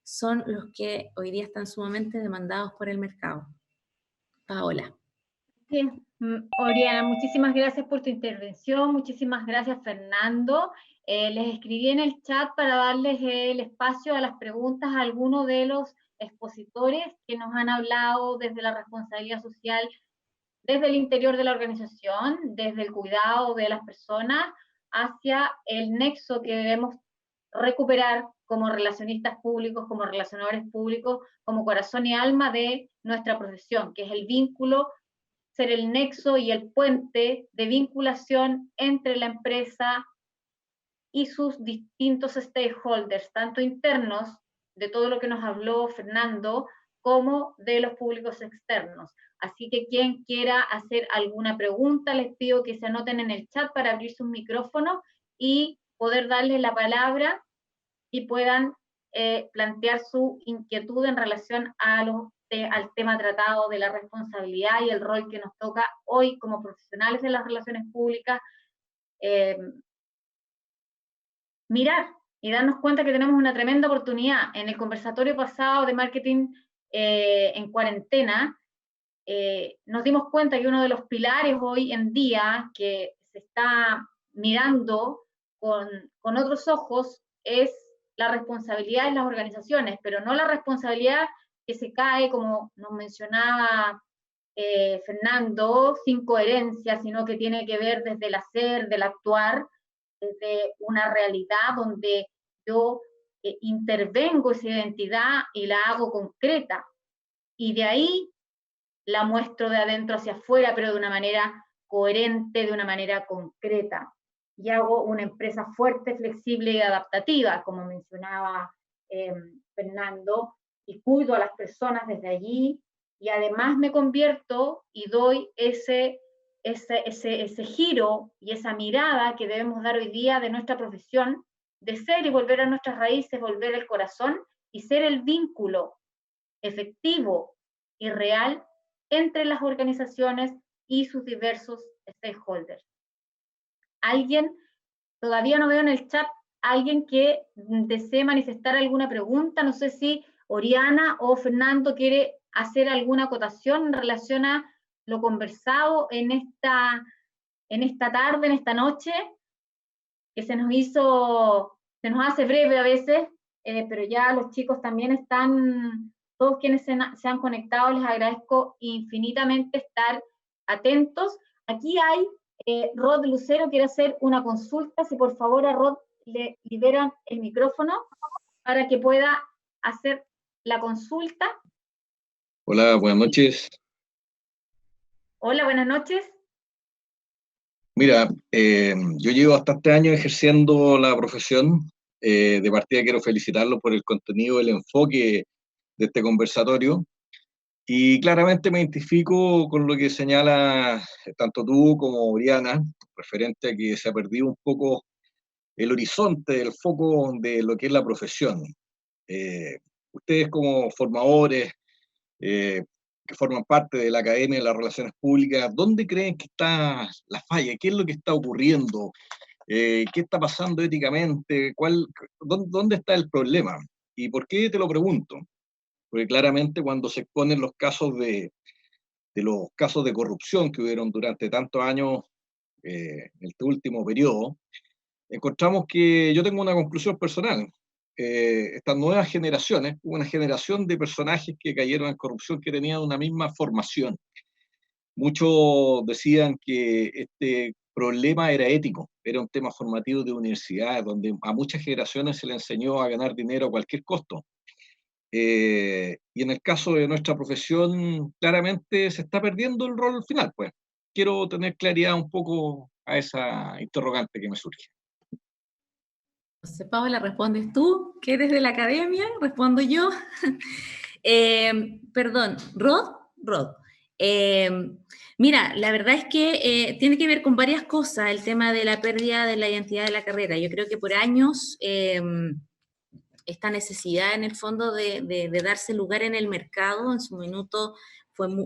son los que hoy día están sumamente demandados por el mercado. Paola. Sí, Oriana, muchísimas gracias por tu intervención, muchísimas gracias, Fernando. Les escribí en el chat para darles el espacio a las preguntas a algunos de los expositores que nos han hablado desde la responsabilidad social, desde el interior de la organización, desde el cuidado de las personas, hacia el nexo que debemos recuperar como relacionistas públicos, como relacionadores públicos, como corazón y alma de nuestra profesión, que es el vínculo, ser el nexo y el puente de vinculación entre la empresa y sus distintos stakeholders, tanto internos, de todo lo que nos habló Fernando, como de los públicos externos. Así que quien quiera hacer alguna pregunta, les pido que se anoten en el chat para abrir sus micrófonos y poder darles la palabra y puedan plantear su inquietud en relación a al tema tratado de la responsabilidad y el rol que nos toca hoy como profesionales de las relaciones públicas, mirar y darnos cuenta que tenemos una tremenda oportunidad. En el conversatorio pasado de marketing en cuarentena, nos dimos cuenta que uno de los pilares hoy en día que se está mirando con otros ojos es la responsabilidad en las organizaciones, pero no la responsabilidad que se cae, como nos mencionaba Fernando, sin coherencia, sino que tiene que ver desde el hacer, del actuar, desde una realidad donde yo intervengo esa identidad y la hago concreta. Y de ahí la muestro de adentro hacia afuera, pero de una manera coherente, de una manera concreta. Y hago una empresa fuerte, flexible y adaptativa, como mencionaba Fernando, y cuido a las personas desde allí, y además me convierto y doy ese giro y esa mirada que debemos dar hoy día de nuestra profesión, de ser y volver a nuestras raíces, volver al corazón y ser el vínculo efectivo y real entre las organizaciones y sus diversos stakeholders. ¿Alguien? Todavía no veo en el chat alguien que desee manifestar alguna pregunta. No sé si Oriana o Fernando quiere hacer alguna acotación en relación a lo conversado en esta tarde, en esta noche, que se nos hace breve a veces, pero ya los chicos también están, todos quienes se han conectado, les agradezco infinitamente estar atentos. Aquí hay, Rod Lucero quiere hacer una consulta, si por favor a Rod le liberan el micrófono para que pueda hacer la consulta. Hola, buenas noches. Hola, buenas noches. Mira, yo llevo bastante años ejerciendo la profesión. De partida quiero felicitarlos por el contenido, el enfoque de este conversatorio. Y claramente me identifico con lo que señala tanto tú como Oriana, referente a que se ha perdido un poco el horizonte, el foco de lo que es la profesión. Ustedes como formadores, que forman parte de la Academia de las Relaciones Públicas, ¿dónde creen que está la falla? ¿Qué es lo que está ocurriendo? ¿Qué está pasando éticamente? ¿Dónde está el problema? ¿Y por qué te lo pregunto? Porque claramente cuando se exponen los casos de corrupción que hubieron durante tantos años en este último periodo, encontramos que yo tengo una conclusión personal. Estas nuevas generaciones, una generación de personajes que cayeron en corrupción que tenían una misma formación. Muchos decían que este problema era ético, era un tema formativo de universidad, donde a muchas generaciones se le enseñó a ganar dinero a cualquier costo. Y en el caso de nuestra profesión, claramente se está perdiendo el rol final, pues. Quiero tener claridad un poco a esa interrogante que me surge. Entonces, Paola, ¿respondes tú? ¿Que eres de la academia? ¿Respondo yo? Perdón, Rod. Eh, Mira, la verdad es que tiene que ver con varias cosas el tema de la pérdida de la identidad de la carrera. Yo creo que por años esta necesidad en el fondo de darse lugar en el mercado, en su minuto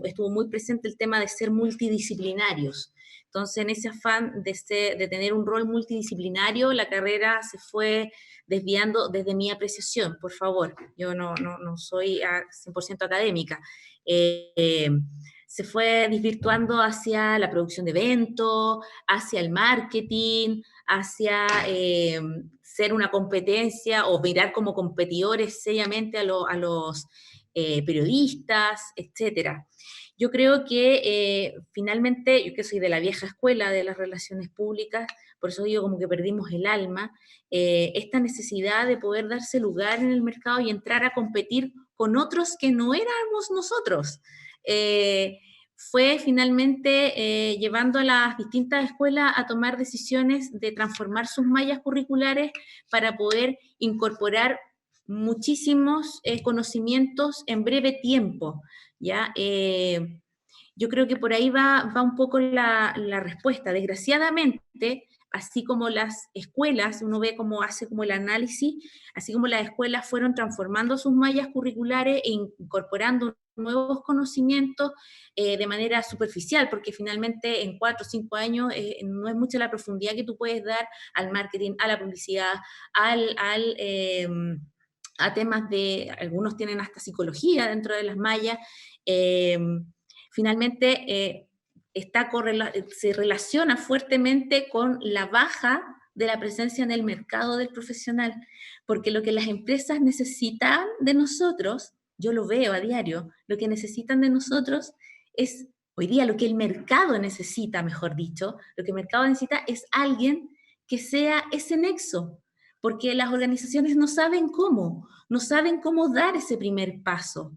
estuvo muy presente el tema de ser multidisciplinarios. Entonces, en ese afán de tener un rol multidisciplinario, la carrera se fue desviando desde mi apreciación, por favor. Yo no soy 100% académica. Se fue desvirtuando hacia la producción de eventos, hacia el marketing, hacia ser una competencia o mirar como competidores seriamente a los periodistas, etcétera. Yo creo que finalmente, yo que soy de la vieja escuela de las relaciones públicas, por eso digo como que perdimos el alma, esta necesidad de poder darse lugar en el mercado y entrar a competir con otros que no éramos nosotros. Fue finalmente llevando a las distintas escuelas a tomar decisiones de transformar sus mallas curriculares para poder incorporar muchísimos conocimientos en breve tiempo, ¿ya? Yo creo que por ahí va un poco la respuesta. Desgraciadamente, así como las escuelas, uno ve cómo hace como el análisis, así como las escuelas fueron transformando sus mallas curriculares e incorporando nuevos conocimientos de manera superficial, porque finalmente en 4 o 5 años no es mucha la profundidad que tú puedes dar al marketing, a la publicidad, a temas de, algunos tienen hasta psicología dentro de las mallas. Finalmente se relaciona fuertemente con la baja de la presencia en el mercado del profesional, porque lo que las empresas necesitan de nosotros, yo lo veo a diario, lo que necesitan de nosotros es, hoy día lo que el mercado necesita, mejor dicho, lo que el mercado necesita es alguien que sea ese nexo, porque las organizaciones no saben cómo dar ese primer paso.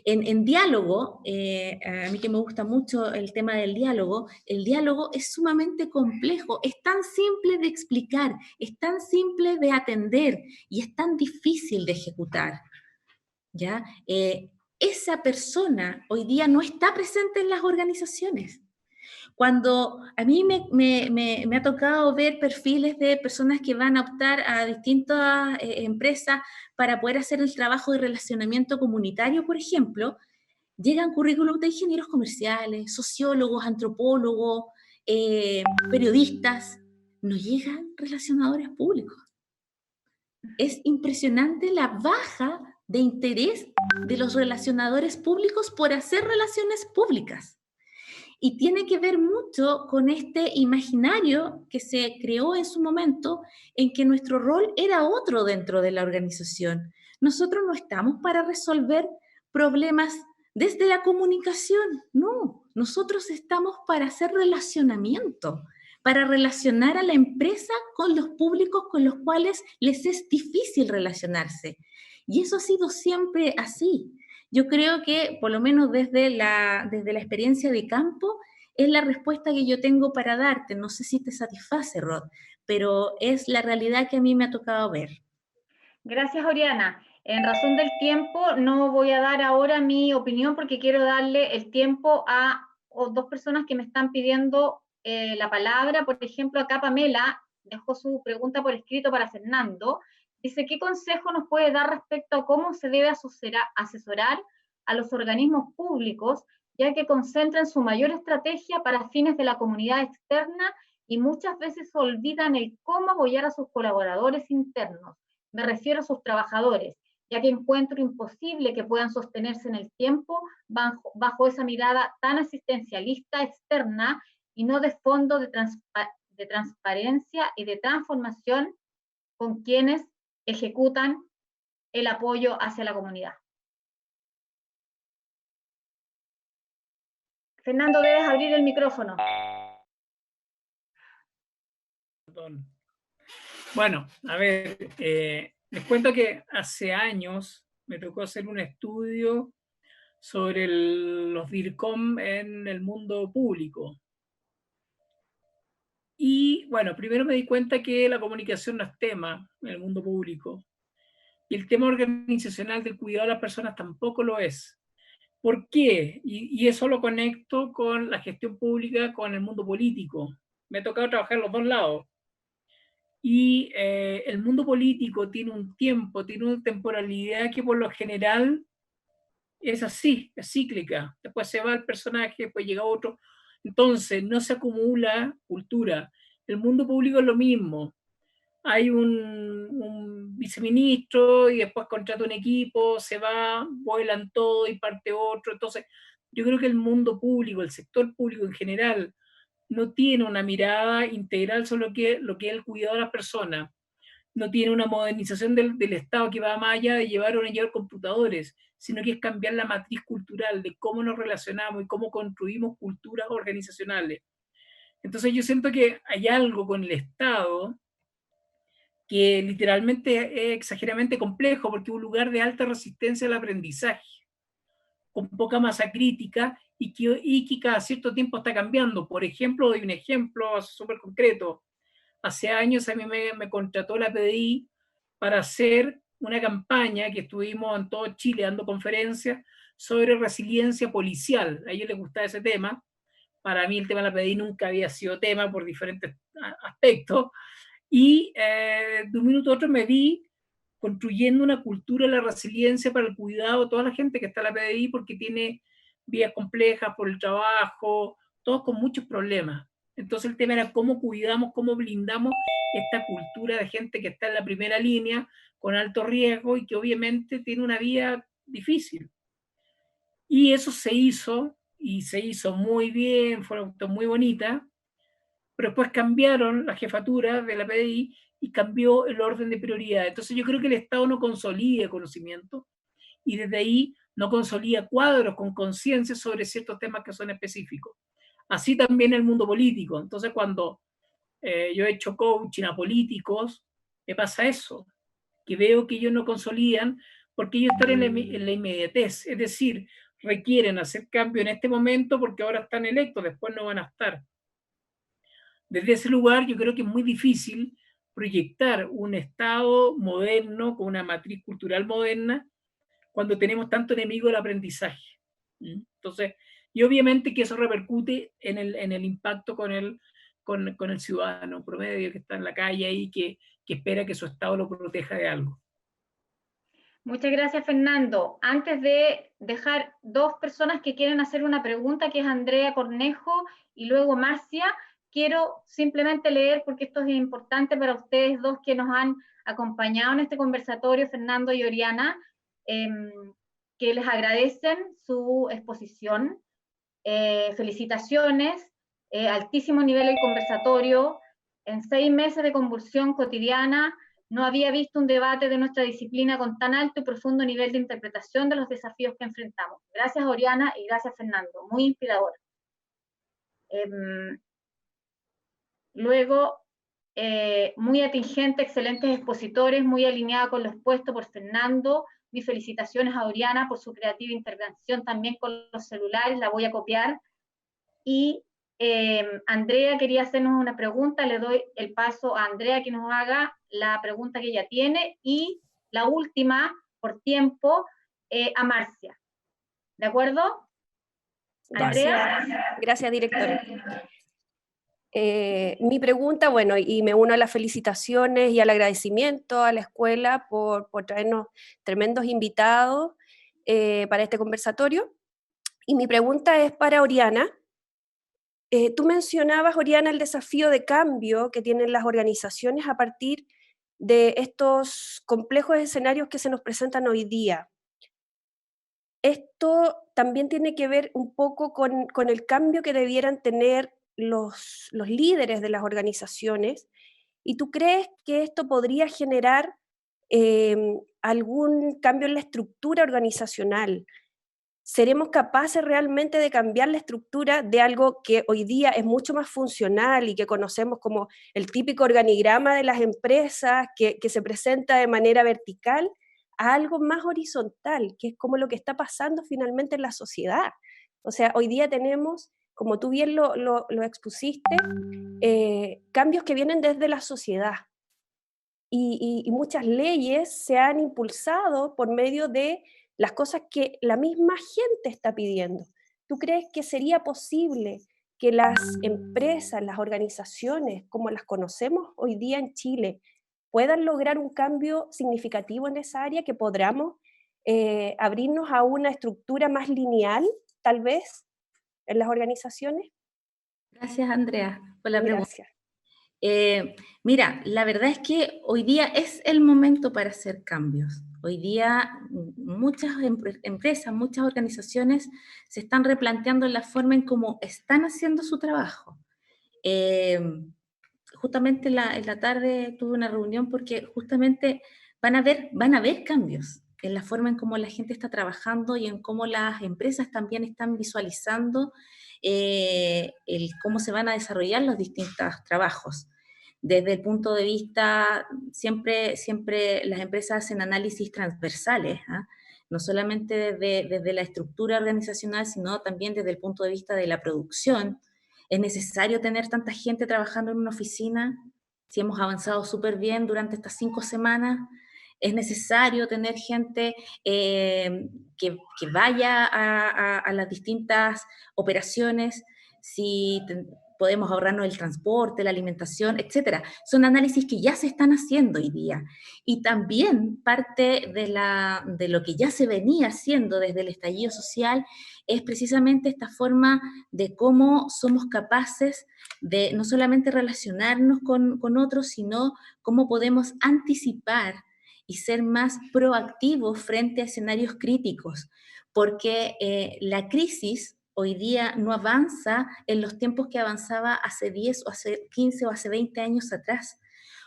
En diálogo, a mí que me gusta mucho el tema del diálogo, el diálogo es sumamente complejo, es tan simple de explicar, es tan simple de atender y es tan difícil de ejecutar, ¿ya? Esa persona hoy día no está presente en las organizaciones. Cuando a mí me ha tocado ver perfiles de personas que van a optar a distintas empresas para poder hacer el trabajo de relacionamiento comunitario, por ejemplo, llegan currículums de ingenieros comerciales, sociólogos, antropólogos, periodistas, no llegan relacionadores públicos. Es impresionante la baja de interés de los relacionadores públicos por hacer relaciones públicas. Y tiene que ver mucho con este imaginario que se creó en su momento, en que nuestro rol era otro dentro de la organización. Nosotros no estamos para resolver problemas desde la comunicación, no. Nosotros estamos para hacer relacionamiento, para relacionar a la empresa con los públicos con los cuales les es difícil relacionarse. Y eso ha sido siempre así. Yo creo que, por lo menos desde la experiencia de campo, es la respuesta que yo tengo para darte. No sé si te satisface, Rod, pero es la realidad que a mí me ha tocado ver. Gracias, Oriana. En razón del tiempo, no voy a dar ahora mi opinión porque quiero darle el tiempo a dos personas que me están pidiendo la palabra. Por ejemplo, acá Pamela dejó su pregunta por escrito para Fernando. Dice, ¿qué consejo nos puede dar respecto a cómo se debe asesorar a los organismos públicos, ya que concentran su mayor estrategia para fines de la comunidad externa y muchas veces olvidan el cómo apoyar a sus colaboradores internos? Me refiero a sus trabajadores, ya que encuentro imposible que puedan sostenerse en el tiempo bajo esa mirada tan asistencialista externa y no de fondo de transparencia y de transformación con quienes ejecutan el apoyo hacia la comunidad. Fernando, debes abrir el micrófono. montón. Bueno, a ver, les cuento que hace años me tocó hacer un estudio sobre los DIRCOM en el mundo público. Y bueno, primero me di cuenta que la comunicación no es tema en el mundo público. Y el tema organizacional del cuidado de las personas tampoco lo es. ¿Por qué? Y eso lo conecto con la gestión pública, con el mundo político. Me ha tocado trabajar en los dos lados. Y el mundo político tiene un tiempo, tiene una temporalidad que por lo general es así, es cíclica. Después se va el personaje, después llega otro. Entonces no se acumula cultura. El mundo público es lo mismo. Hay un viceministro y después contrata un equipo, se va, vuelan todo y parte otro. Entonces yo creo que el mundo público, el sector público en general, no tiene una mirada integral sobre lo que es el cuidado de las personas. No tiene una modernización del Estado que va más allá de llevar o no llevar computadores, sino que es cambiar la matriz cultural de cómo nos relacionamos y cómo construimos culturas organizacionales. Entonces yo siento que hay algo con el Estado que literalmente es exageradamente complejo porque es un lugar de alta resistencia al aprendizaje, con poca masa crítica y que cada cierto tiempo está cambiando. Por ejemplo, doy un ejemplo súper concreto. Hace años a mí me contrató la PDI para hacer una campaña que estuvimos en todo Chile dando conferencias sobre resiliencia policial. A ellos les gustaba ese tema. Para mí el tema de la PDI nunca había sido tema por diferentes aspectos. Y de un minuto a otro me vi construyendo una cultura de la resiliencia para el cuidado de toda la gente que está en la PDI porque tiene vías complejas por el trabajo, todos con muchos problemas. Entonces el tema era cómo cuidamos, cómo blindamos esta cultura de gente que está en la primera línea con alto riesgo y que obviamente tiene una vida difícil. Y eso se hizo, y se hizo muy bien, fue una cuestión muy bonita, pero después cambiaron la jefatura de la PDI y cambió el orden de prioridad. Entonces yo creo que el Estado no consolida conocimiento y desde ahí no consolida cuadros con conciencia sobre ciertos temas que son específicos. Así también el mundo político. Entonces cuando yo he hecho coaching a políticos, me pasa eso, que veo que ellos no consolidan porque ellos están en la inmediatez, es decir, requieren hacer cambio en este momento porque ahora están electos, después no van a estar. Desde ese lugar yo creo que es muy difícil proyectar un Estado moderno con una matriz cultural moderna cuando tenemos tanto enemigo del aprendizaje. Entonces, y obviamente que eso repercute en el impacto con el ciudadano promedio que está en la calle y que espera que su Estado lo proteja de algo. Muchas gracias, Fernando. Antes de dejar dos personas que quieren hacer una pregunta, que es Andrea Cornejo y luego Marcia, quiero simplemente leer, porque esto es importante para ustedes dos que nos han acompañado en este conversatorio, Fernando y Oriana, que les agradecen su exposición. Felicitaciones, altísimo nivel del conversatorio. En 6 meses de convulsión cotidiana, no había visto un debate de nuestra disciplina con tan alto y profundo nivel de interpretación de los desafíos que enfrentamos. Gracias, Oriana, y gracias, Fernando. Muy inspirador. Luego, muy atingente, excelentes expositores, muy alineada con lo expuesto por Fernando. Mis felicitaciones a Oriana por su creativa intervención también con los celulares, la voy a copiar. Y Andrea quería hacernos una pregunta, le doy el paso a Andrea que nos haga la pregunta que ella tiene, y la última, por tiempo, a Marcia. ¿De acuerdo? Andrea. Gracias, directora. Mi pregunta, bueno, y me uno a las felicitaciones y al agradecimiento a la escuela por traernos tremendos invitados para este conversatorio. Y mi pregunta es para Oriana. Tú mencionabas, Oriana, el desafío de cambio que tienen las organizaciones a partir de estos complejos escenarios que se nos presentan hoy día. Esto también tiene que ver un poco con el cambio que debieran tener los líderes de las organizaciones, ¿y tú crees que esto podría generar algún cambio en la estructura organizacional? ¿seremos capaces realmente de cambiar la estructura de algo que hoy día es mucho más funcional y que conocemos como el típico organigrama de las empresas que se presenta de manera vertical, a algo más horizontal, que es como lo que está pasando finalmente en la sociedad? O sea, hoy día tenemos, como tú bien lo expusiste, cambios que vienen desde la sociedad. Y muchas leyes se han impulsado por medio de las cosas que la misma gente está pidiendo. ¿Tú crees que sería posible que las empresas, las organizaciones, como las conocemos hoy día en Chile, puedan lograr un cambio significativo en esa área, que podamos abrirnos a una estructura más lineal, tal vez, en las organizaciones? Gracias, Andrea, por la pregunta. Gracias. Mira, la verdad es que hoy día es el momento para hacer cambios. Hoy día muchas empresas, muchas organizaciones se están replanteando la forma en cómo están haciendo su trabajo. Justamente en la tarde tuve una reunión porque justamente van a haber cambios en la forma en cómo la gente está trabajando y en cómo las empresas también están visualizando cómo se van a desarrollar los distintos trabajos. Desde el punto de vista, siempre las empresas hacen análisis transversales, ¿eh? No solamente desde la estructura organizacional, sino también desde el punto de vista de la producción. ¿Es necesario tener tanta gente trabajando en una oficina? Si hemos avanzado súper bien durante estas 5 semanas, es necesario tener gente que vaya a las distintas operaciones, si podemos ahorrarnos el transporte, la alimentación, etcétera. Son análisis que ya se están haciendo hoy día. Y también parte de lo que ya se venía haciendo desde el estallido social es precisamente esta forma de cómo somos capaces de no solamente relacionarnos con otros, sino cómo podemos anticipar y ser más proactivos frente a escenarios críticos, porque la crisis hoy día no avanza en los tiempos que avanzaba hace 10 o hace 15 o hace 20 años atrás.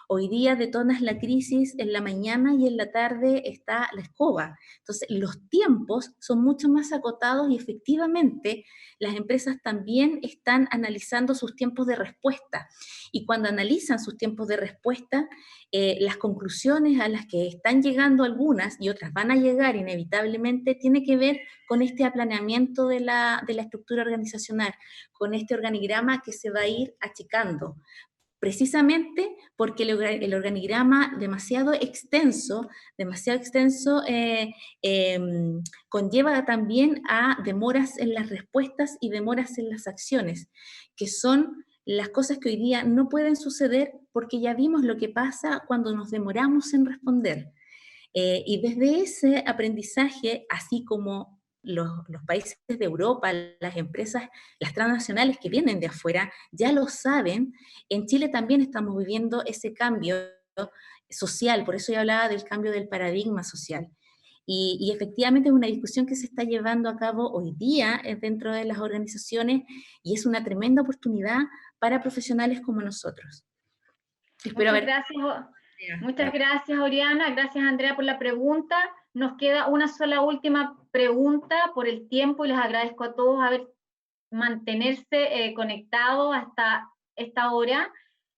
Hoy día detonas la crisis en la mañana y en la tarde está la escoba. Entonces, los tiempos son mucho más acotados y efectivamente las empresas también están analizando sus tiempos de respuesta. Y cuando analizan sus tiempos de respuesta, las conclusiones a las que están llegando algunas y otras van a llegar inevitablemente tiene que ver con este aplaneamiento de la estructura organizacional, con este organigrama que se va a ir achicando, precisamente porque el organigrama demasiado extenso conlleva también a demoras en las respuestas y demoras en las acciones, que son las cosas que hoy día no pueden suceder porque ya vimos lo que pasa cuando nos demoramos en responder. Y desde ese aprendizaje, así como los países de Europa, las empresas, las transnacionales que vienen de afuera, ya lo saben, en Chile también estamos viviendo ese cambio social, por eso yo hablaba del cambio del paradigma social. Y efectivamente es una discusión que se está llevando a cabo hoy día dentro de las organizaciones y es una tremenda oportunidad para profesionales como nosotros. Espero Muchas gracias, Oriana. Gracias, Andrea, por la pregunta. Nos queda una sola última pregunta por el tiempo y les agradezco a todos mantenerse conectados hasta esta hora.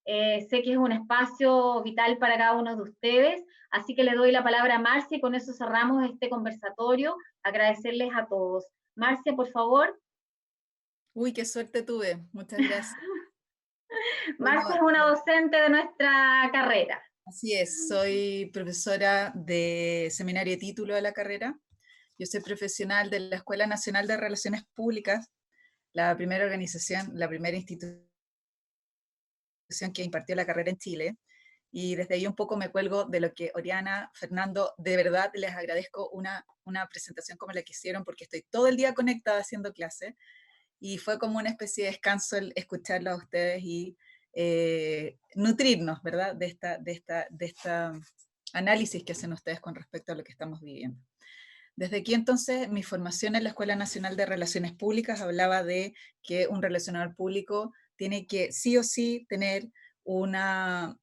Sé que es un espacio vital para cada uno de ustedes, así que le doy la palabra a Marcia y con eso cerramos este conversatorio. Agradecerles a todos. Marcia, por favor. Uy, qué suerte tuve. Muchas gracias. Marcia es una docente de nuestra carrera. Así es, soy profesora de seminario de título de la carrera. Yo soy profesional de la Escuela Nacional de Relaciones Públicas, la primera organización, la primera institución que impartió la carrera en Chile. Y desde ahí un poco me cuelgo de lo que Oriana, Fernando, de verdad les agradezco una presentación como la que hicieron, porque estoy todo el día conectada haciendo clase, y fue como una especie de descanso el escucharlo a ustedes y nutrirnos, ¿verdad?, de esta análisis que hacen ustedes con respecto a lo que estamos viviendo. Desde aquí entonces, mi formación en la Escuela Nacional de Relaciones Públicas hablaba de que un relacionador público tiene que sí o sí tener una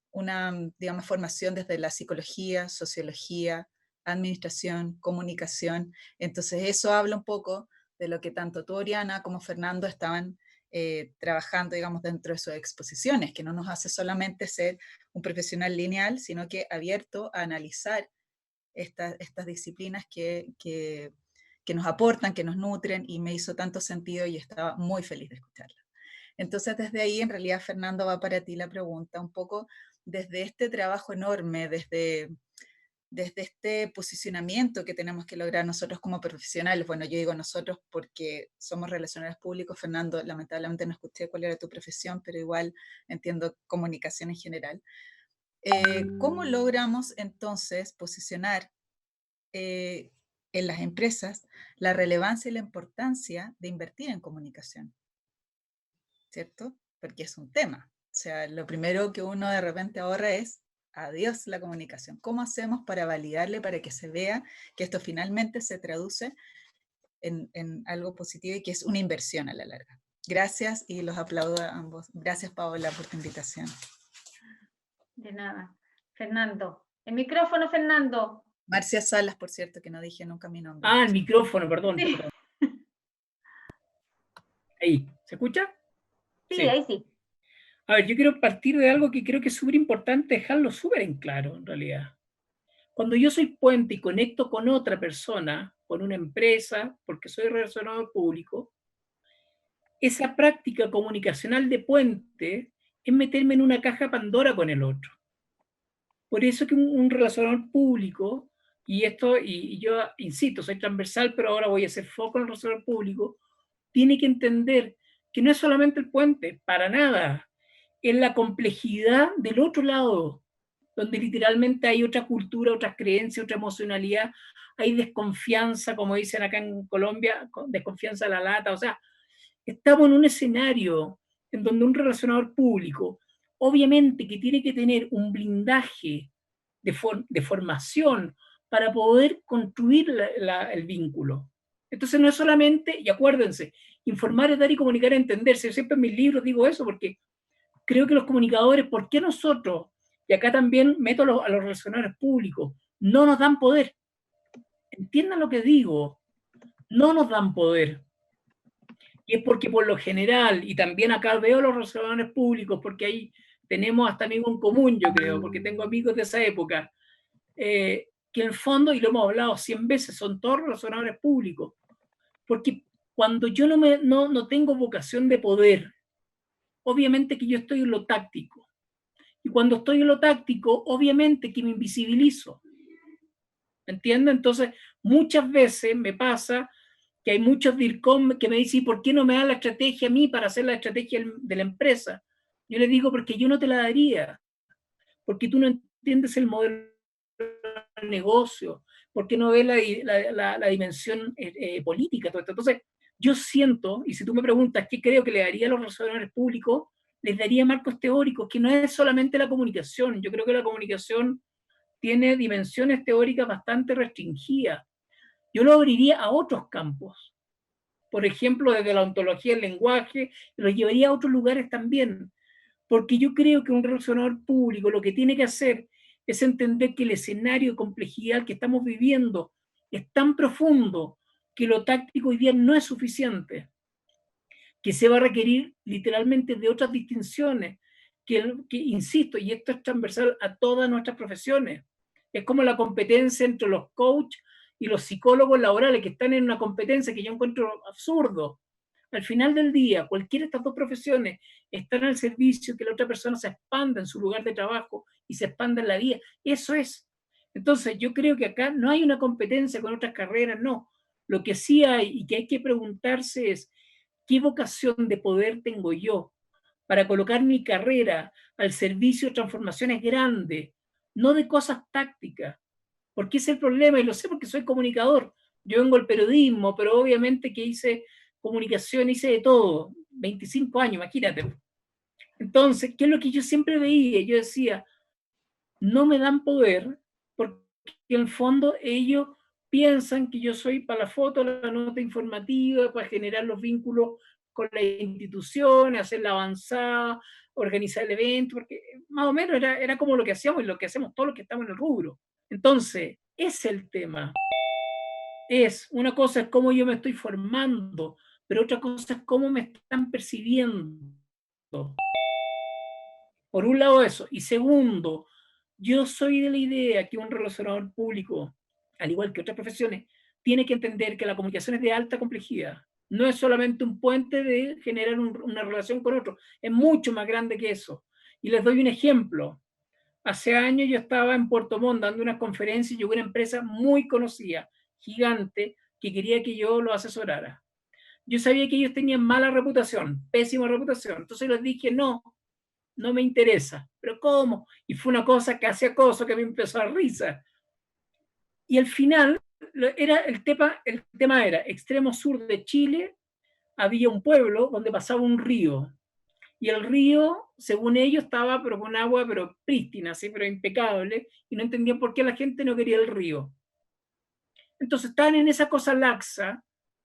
digamos, formación desde la psicología, sociología, administración, comunicación. Entonces eso habla un poco de lo que tanto tú, Oriana, como Fernando estaban trabajando, digamos, dentro de sus exposiciones, que no nos hace solamente ser un profesional lineal, sino que abierto a analizar estas disciplinas que nos aportan, que nos nutren, y me hizo tanto sentido y estaba muy feliz de escucharla. Entonces, desde ahí, en realidad, Fernando, va para ti la pregunta, un poco desde este trabajo enorme, desde este posicionamiento que tenemos que lograr nosotros como profesionales. Bueno, yo digo nosotros porque somos relacionadores públicos. Fernando, lamentablemente no escuché cuál era tu profesión, pero igual entiendo comunicación en general. ¿Cómo logramos entonces posicionar en las empresas la relevancia y la importancia de invertir en comunicación? ¿Cierto? Porque es un tema. O sea, lo primero que uno de repente ahorra es adiós la comunicación. ¿Cómo hacemos para validarle, para que se vea que esto finalmente se traduce en algo positivo y que es una inversión a la larga? Gracias y los aplaudo a ambos. Gracias, Paola, por tu invitación. De nada. Fernando. El micrófono, Fernando. Marcia Salas, por cierto, que no dije nunca mi nombre. Ah, el micrófono, perdón. Sí. Perdón. Ahí, ¿se escucha? Sí, ahí sí. A ver, yo quiero partir de algo que creo que es súper importante dejarlo súper en claro, en realidad. Cuando yo soy puente y conecto con otra persona, con una empresa, porque soy relacionador público, esa práctica comunicacional de puente es meterme en una caja Pandora con el otro. Por eso que un relacionador público, y yo insisto, soy transversal, pero ahora voy a hacer foco en el relacionador público, tiene que entender que no es solamente el puente, para nada, es la complejidad del otro lado, donde literalmente hay otra cultura, otras creencias, otra emocionalidad, hay desconfianza, como dicen acá en Colombia, desconfianza a la lata, o sea, estamos en un escenario en donde un relacionador público, obviamente que tiene que tener un blindaje de formación para poder construir el vínculo. Entonces no es solamente, y acuérdense, informar es dar y comunicar es entenderse. Yo siempre en mis libros digo eso porque creo que los comunicadores, ¿por qué nosotros? Y acá también meto a los relacionadores públicos, no nos dan poder. Entiendan lo que digo, no nos dan poder. Y es porque por lo general, y también acá veo a los relacionadores públicos, porque ahí tenemos hasta amigos en común, yo creo, porque tengo amigos de esa época, que en el fondo, y lo hemos hablado 100 veces, son todos relacionadores públicos. Porque cuando yo no tengo vocación de poder, obviamente que yo estoy en lo táctico. Y cuando estoy en lo táctico, obviamente que me invisibilizo. ¿Me entienden? Entonces, muchas veces me pasa que hay muchos DIRCOM que me dicen, ¿por qué no me dan la estrategia a mí para hacer la estrategia de la empresa? Yo les digo, porque yo no te la daría, porque tú no entiendes el modelo de negocio, porque no ves la dimensión política, todo esto. Entonces, yo siento, y si tú me preguntas qué creo que le daría a los relacionadores públicos, les daría marcos teóricos, que no es solamente la comunicación. Yo creo que la comunicación tiene dimensiones teóricas bastante restringidas. Yo lo abriría a otros campos. Por ejemplo, desde la ontología del lenguaje, lo llevaría a otros lugares también. Porque yo creo que un relacionador público lo que tiene que hacer es entender que el escenario de complejidad que estamos viviendo es tan profundo que lo táctico hoy día no es suficiente, que se va a requerir literalmente de otras distinciones, que insisto, y esto es transversal a todas nuestras profesiones, es como la competencia entre los coaches y los psicólogos laborales, que están en una competencia que yo encuentro absurdo. Al final del día, cualquiera de estas dos profesiones están al servicio que la otra persona se expanda en su lugar de trabajo y se expanda en la vida. Eso es. Entonces, yo creo que acá no hay una competencia con otras carreras, no. Lo que sí hay y que hay que preguntarse es, ¿qué vocación de poder tengo yo para colocar mi carrera al servicio de transformaciones grandes, no de cosas tácticas? Porque ese es el problema, y lo sé porque soy comunicador. Yo vengo del periodismo, pero obviamente que hice comunicación, hice de todo, 25 años, imagínate. Entonces, ¿qué es lo que yo siempre veía? Yo decía, no me dan poder porque en el fondo ellos piensan que yo soy para la foto, la nota informativa, para generar los vínculos con las instituciones, hacer la avanzada, organizar el evento, porque más o menos era como lo que hacíamos y lo que hacemos todos los que estamos en el rubro. Entonces, Es el tema. Una cosa es cómo yo me estoy formando, pero otra cosa es cómo me están percibiendo. Por un lado eso. Y segundo, yo soy de la idea que un relacionador público, al igual que otras profesiones, tiene que entender que la comunicación es de alta complejidad. No es solamente un puente de generar una relación con otro, es mucho más grande que eso. Y les doy un ejemplo. Hace años yo estaba en Puerto Montt dando una conferencia y llegó una empresa muy conocida, gigante, que quería que yo lo asesorara. Yo sabía que ellos tenían mala reputación, pésima reputación. Entonces les dije, no me interesa. ¿Pero cómo? Y fue una cosa casi acoso que me empezó a dar risa. Y al final, el tema era, extremo sur de Chile, había un pueblo donde pasaba un río. Y el río, según ellos, estaba pero con agua pero prístina, así, pero impecable, y no entendían por qué la gente no quería el río. Entonces estaban en esa cosa laxa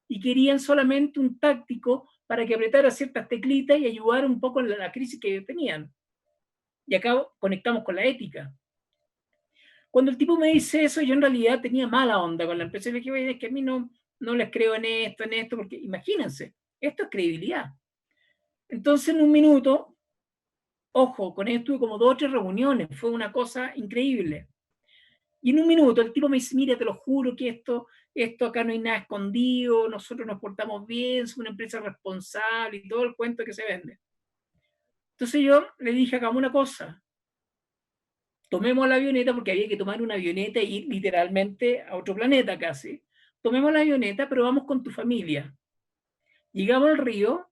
y querían solamente un táctico para que apretara ciertas teclitas y ayudara un poco en la crisis que tenían. Y acá conectamos con la ética. Cuando el tipo me dice eso, yo en realidad tenía mala onda con la empresa. Y le dije, oye, es que a mí no les creo en esto, porque imagínense, esto es credibilidad. Entonces, en un minuto, ojo, con él tuve como 2 o 3 reuniones, fue una cosa increíble. Y en un minuto el tipo me dice, mira, te lo juro que esto acá no hay nada escondido, nosotros nos portamos bien, somos una empresa responsable y todo el cuento que se vende. Entonces yo le dije, hagamos una cosa, tomemos la avioneta, porque había que tomar una avioneta e ir literalmente a otro planeta casi. Tomemos la avioneta, pero vamos con tu familia. Llegamos al río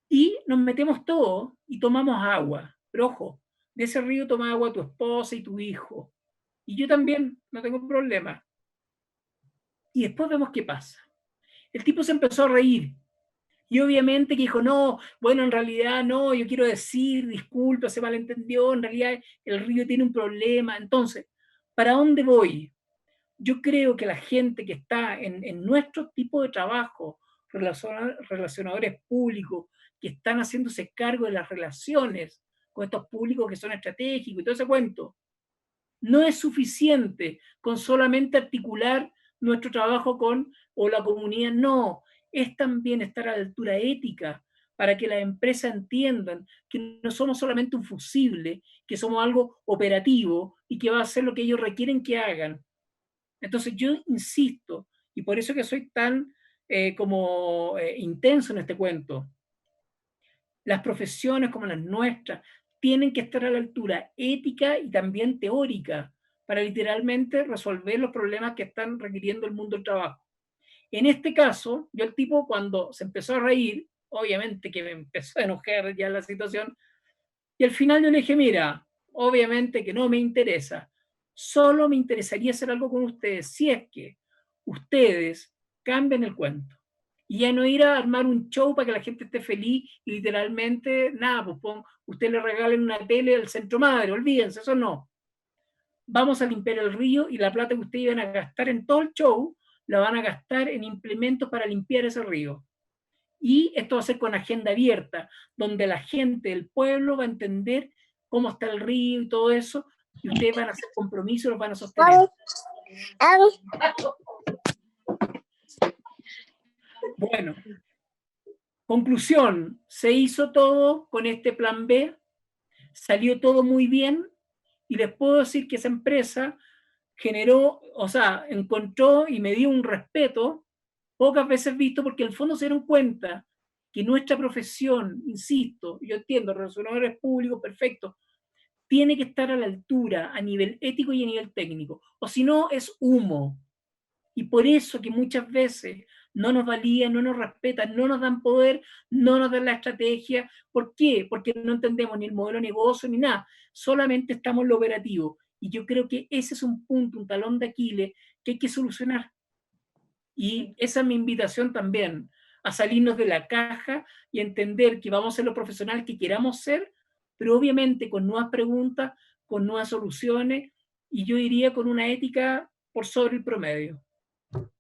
y nos metemos todos y tomamos agua. Pero ojo, de ese río toma agua tu esposa y tu hijo. Y yo también, no tengo problema. Y después vemos qué pasa. El tipo se empezó a reír. Y obviamente que dijo, no, bueno, en realidad no, yo quiero decir, disculpa, se malentendió, en realidad el río tiene un problema. Entonces, ¿para dónde voy? Yo creo que la gente que está en nuestro tipo de trabajo, relacionadores públicos, que están haciéndose cargo de las relaciones con estos públicos que son estratégicos y todo ese cuento, no es suficiente con solamente articular nuestro trabajo o la comunidad, no, es también estar a la altura ética para que las empresas entiendan que no somos solamente un fusible, que somos algo operativo y que va a hacer lo que ellos requieren que hagan. Entonces yo insisto, y por eso que soy tan intenso en este cuento, las profesiones como las nuestras tienen que estar a la altura ética y también teórica para literalmente resolver los problemas que están requiriendo el mundo del trabajo. En este caso, yo el tipo cuando se empezó a reír, obviamente que me empezó a enojar ya la situación, y al final yo le dije, mira, obviamente que no me interesa, solo me interesaría hacer algo con ustedes si es que ustedes cambian el cuento. Y ya no ir a armar un show para que la gente esté feliz y literalmente, nada, pues usted le regalen una tele al centro madre, olvídense, eso no. Vamos a limpiar el río y la plata que ustedes iban a gastar en todo el show, la van a gastar en implementos para limpiar ese río. Y esto va a ser con agenda abierta, donde la gente del pueblo va a entender cómo está el río y todo eso, y ustedes van a hacer compromisos y los van a sostener. Bueno, conclusión, se hizo todo con este plan B, salió todo muy bien, y les puedo decir que esa empresa generó, o sea, encontró y me dio un respeto pocas veces visto, porque en el fondo se dieron cuenta que nuestra profesión, insisto, yo entiendo, relacionadores públicos, perfecto, tiene que estar a la altura a nivel ético y a nivel técnico, o si no es humo. Y por eso que muchas veces no nos valían, no nos respetan, no nos dan poder, no nos dan la estrategia. ¿Por qué? Porque no entendemos ni el modelo de negocio ni nada, solamente estamos en lo operativo. Y yo creo que ese es un punto, un talón de Aquiles que hay que solucionar. Y esa es mi invitación también, a salirnos de la caja y entender que vamos a ser los profesionales que queramos ser, pero obviamente con nuevas preguntas, con nuevas soluciones, y yo diría con una ética por sobre el promedio.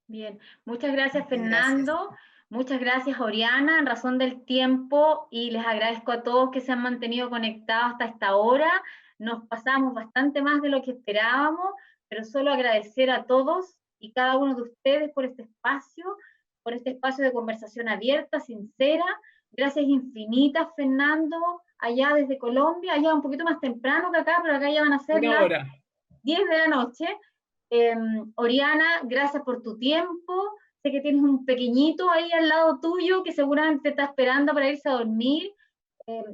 Bien, muchas gracias Fernando, muchas gracias Oriana, en razón del tiempo, y les agradezco a todos que se han mantenido conectados hasta esta hora. Nos pasamos bastante más de lo que esperábamos, pero solo agradecer a todos y cada uno de ustedes por este espacio de conversación abierta, sincera. Gracias infinitas, Fernando, allá desde Colombia, allá un poquito más temprano que acá, pero acá ya van a ser las 10 de la noche. Oriana, gracias por tu tiempo. Sé que tienes un pequeñito ahí al lado tuyo que seguramente te está esperando para irse a dormir.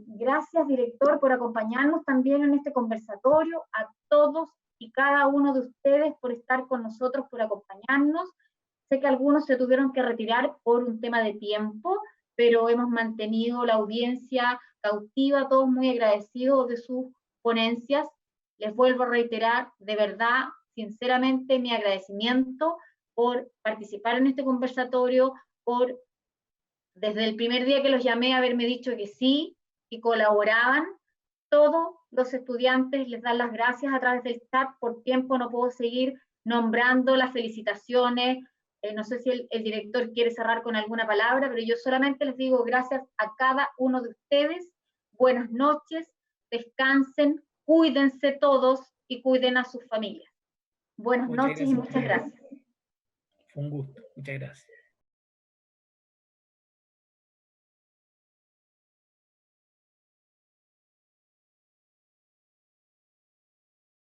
Gracias, director, por acompañarnos también en este conversatorio. A todos y cada uno de ustedes por estar con nosotros, por acompañarnos. Sé que algunos se tuvieron que retirar por un tema de tiempo, pero hemos mantenido la audiencia cautiva, todos muy agradecidos de sus ponencias. Les vuelvo a reiterar, de verdad, sinceramente, mi agradecimiento por participar en este conversatorio, por desde el primer día que los llamé haberme dicho que sí, y colaboraban. Todos los estudiantes les dan las gracias a través del chat. Por tiempo no puedo seguir nombrando las felicitaciones. No sé si el director quiere cerrar con alguna palabra, pero yo solamente les digo gracias a cada uno de ustedes. Buenas noches, descansen, cuídense todos y cuiden a sus familias. Buenas noches y muchas gracias. Fue un gusto, muchas gracias.